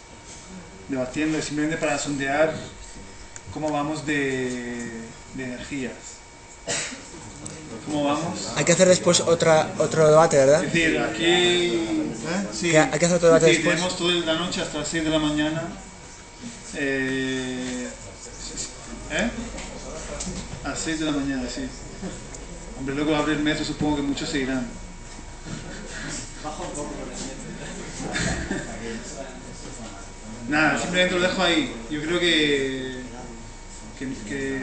debatiendo, simplemente para sondear cómo vamos de energías. ¿Cómo vamos? Hay que hacer después otro debate, ¿verdad? Es decir, aquí... Sí, hay que hacer otro debate sí, después. tenemos toda la noche hasta las 6 de la mañana. A las 6 de la mañana, sí. Hombre, luego abre el metro, supongo que muchos se irán. Nada, simplemente lo dejo ahí. Yo creo que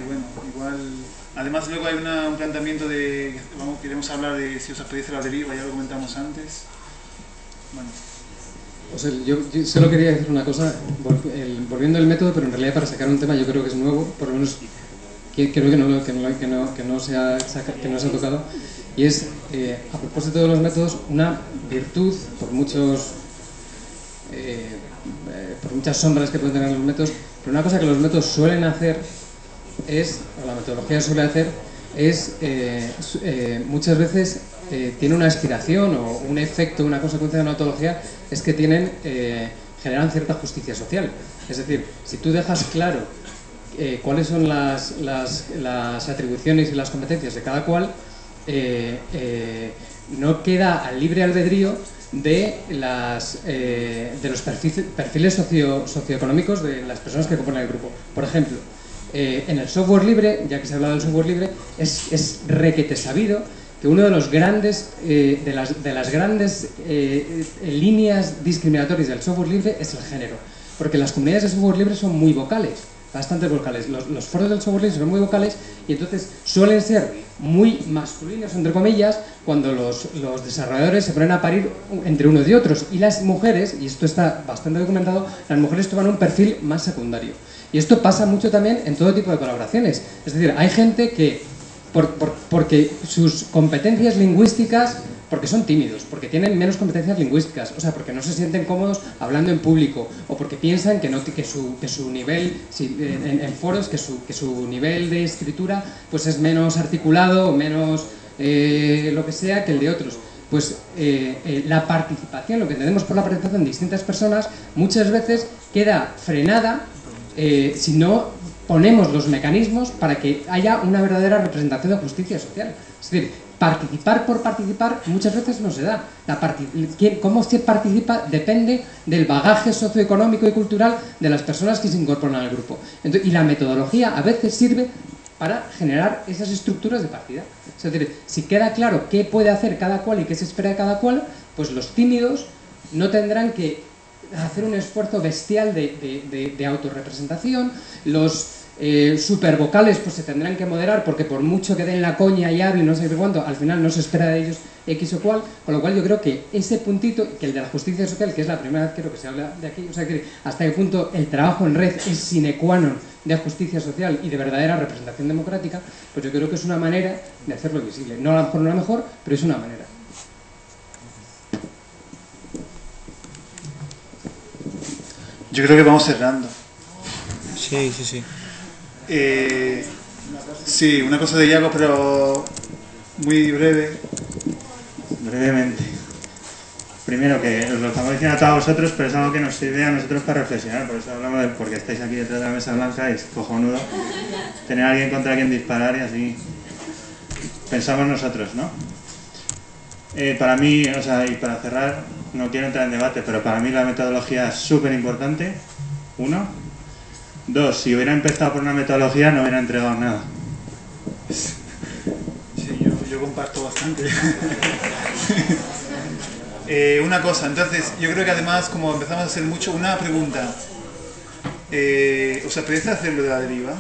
bueno, igual... Además luego hay un planteamiento de... queremos hablar de si os apetece la deriva, ya lo comentamos antes. Bueno. O sea, yo solo quería decir una cosa, volviendo al método, pero en realidad para sacar un tema yo creo que es nuevo, por lo menos creo que no se ha tocado, y es, a propósito de los métodos, una virtud, por muchas sombras que pueden tener los métodos, pero una cosa que los métodos suelen hacer es, o la metodología suele hacer, es muchas veces tiene una aspiración o un efecto, una consecuencia de la metodología, es que generan cierta justicia social. Es decir, si tú dejas claro cuáles son las atribuciones y las competencias de cada cual, no queda al libre albedrío de los perfiles socioeconómicos de las personas que componen el grupo. Por ejemplo, en el software libre, ya que se ha hablado del software libre, es requete sabido que uno de los grandes de las grandes líneas discriminatorias del software libre es el género, porque las comunidades de software libre son muy vocales, bastante vocales. Los foros del software libre son muy vocales y entonces suelen ser muy masculinos, entre comillas, cuando los desarrolladores se ponen a parir entre unos y otros, y las mujeres, y esto está bastante documentado, las mujeres toman un perfil más secundario. Y esto pasa mucho también en todo tipo de colaboraciones. Es decir, hay gente que, porque sus competencias lingüísticas, porque son tímidos, porque tienen menos competencias lingüísticas, o sea, porque no se sienten cómodos hablando en público, o porque piensan que su nivel, en foros, que su nivel de escritura pues es menos articulado, o menos lo que sea que el de otros. Pues la participación, lo que entendemos por la participación de distintas personas, muchas veces queda frenada si no ponemos los mecanismos para que haya una verdadera representación de justicia social. Es decir, participar por participar muchas veces no se da. Cómo se participa depende del bagaje socioeconómico y cultural de las personas que se incorporan al grupo. Entonces, y la metodología a veces sirve para generar esas estructuras de partida. Es decir, si queda claro qué puede hacer cada cual y qué se espera de cada cual, pues los tímidos no tendrán que hacer un esfuerzo bestial de autorrepresentación. Los supervocales pues se tendrán que moderar, porque por mucho que den la coña y hablen no sé cuánto, al final no se espera de ellos X o cual, con lo cual yo creo que ese puntito, que el de la justicia social, que es la primera vez creo que se habla de aquí, o sea que hasta qué punto el trabajo en red es sine qua non de justicia social y de verdadera representación democrática, pues yo creo que es una manera de hacerlo visible. No a lo mejor no la mejor, pero es una manera. Yo creo que vamos cerrando. Sí. Sí, una cosa de Iago, pero muy breve. Brevemente. Primero, que os lo estamos diciendo a todos vosotros, pero es algo que nos sirve a nosotros para reflexionar. Por eso hablamos porque estáis aquí detrás de la mesa blanca y es cojonudo tener a alguien contra quien disparar y así pensamos nosotros, ¿no? Para mí, o sea, y para cerrar, no quiero entrar en debate, pero para mí la metodología es súper importante. 1. 2. Si hubiera empezado por una metodología no hubiera entregado nada. Sí, yo comparto bastante. Una cosa, entonces, yo creo que además, como empezamos a hacer mucho, una pregunta. ¿Os apetece hacerlo de la deriva?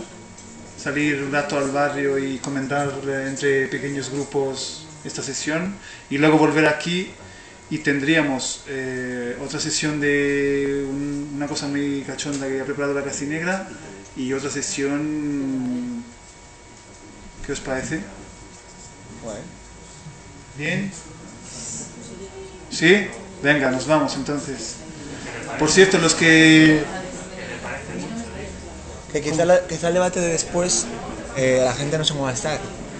Salir un rato al barrio y comentar entre pequeños grupos esta sesión y luego volver aquí y tendríamos otra sesión de una cosa muy cachonda que ha preparado la Casinegra y otra sesión... ¿Qué os parece? ¿Bien? ¿Sí? Venga, nos vamos entonces. Por cierto, los que... Que quizá el debate de después la gente no se va a estar.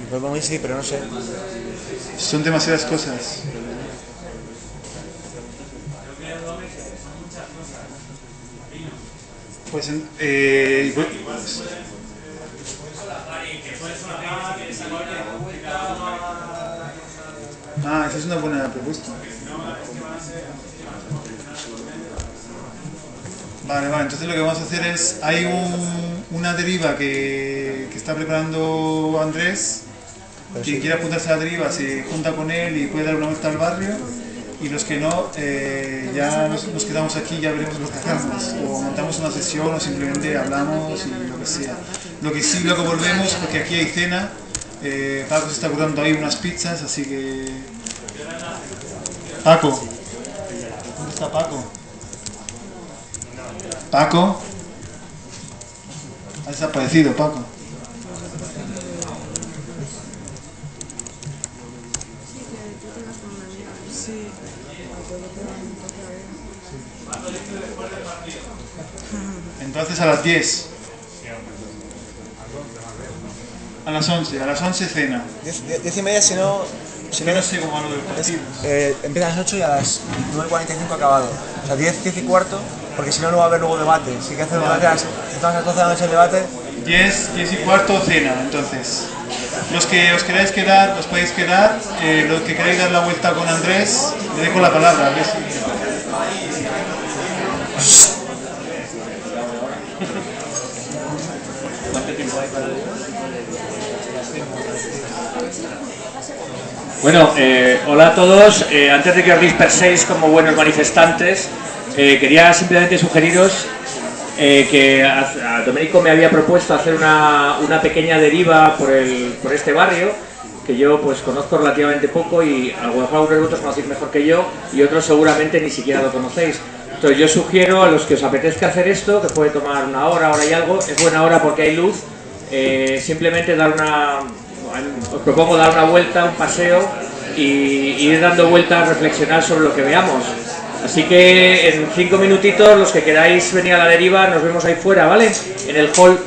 Pues vamos a ir, sí, pero no sé. Son demasiadas cosas. Pues es una buena propuesta. Vale, entonces lo que vamos a hacer es, hay una deriva que está preparando Andrés. Quien quiera apuntarse a la deriva se junta con él y puede dar una vuelta al barrio, y los que no, ya nos quedamos aquí, ya veremos lo que hacemos, o montamos una sesión o simplemente hablamos y lo que sea. Lo que sí, luego volvemos, porque aquí hay cena. Paco se está curando ahí unas pizzas, así que... Paco, ¿dónde está Paco? Paco, ha desaparecido Paco. Entonces a las 10. A las 11 cena. 10:30 si no... no sé cómo a lo del partido. Empieza a las 8 y a las 9:45 acabado. O sea, 10 y cuarto, porque si no, no va a haber luego debate. Si hay que hacer debate a las 12 de la noche el debate. 10 y cuarto cena, entonces. Los que os queráis quedar, os podéis quedar. Los que queráis dar la vuelta con Andrés, le dejo la palabra. Bueno, hola a todos. Antes de que os disperséis como buenos manifestantes, quería simplemente sugeriros que a Domenico me había propuesto hacer una pequeña deriva por este barrio, que yo pues conozco relativamente poco, y algunos de vosotros conocéis mejor que yo, y otros seguramente ni siquiera lo conocéis. Entonces yo sugiero a los que os apetezca hacer esto, que puede tomar una hora y algo, es buena hora porque hay luz, simplemente os propongo dar una vuelta, un paseo, y ir dando vueltas, reflexionar sobre lo que veamos. Así que en 5 minutitos, los que queráis venir a la deriva, nos vemos ahí fuera, ¿vale? En el hall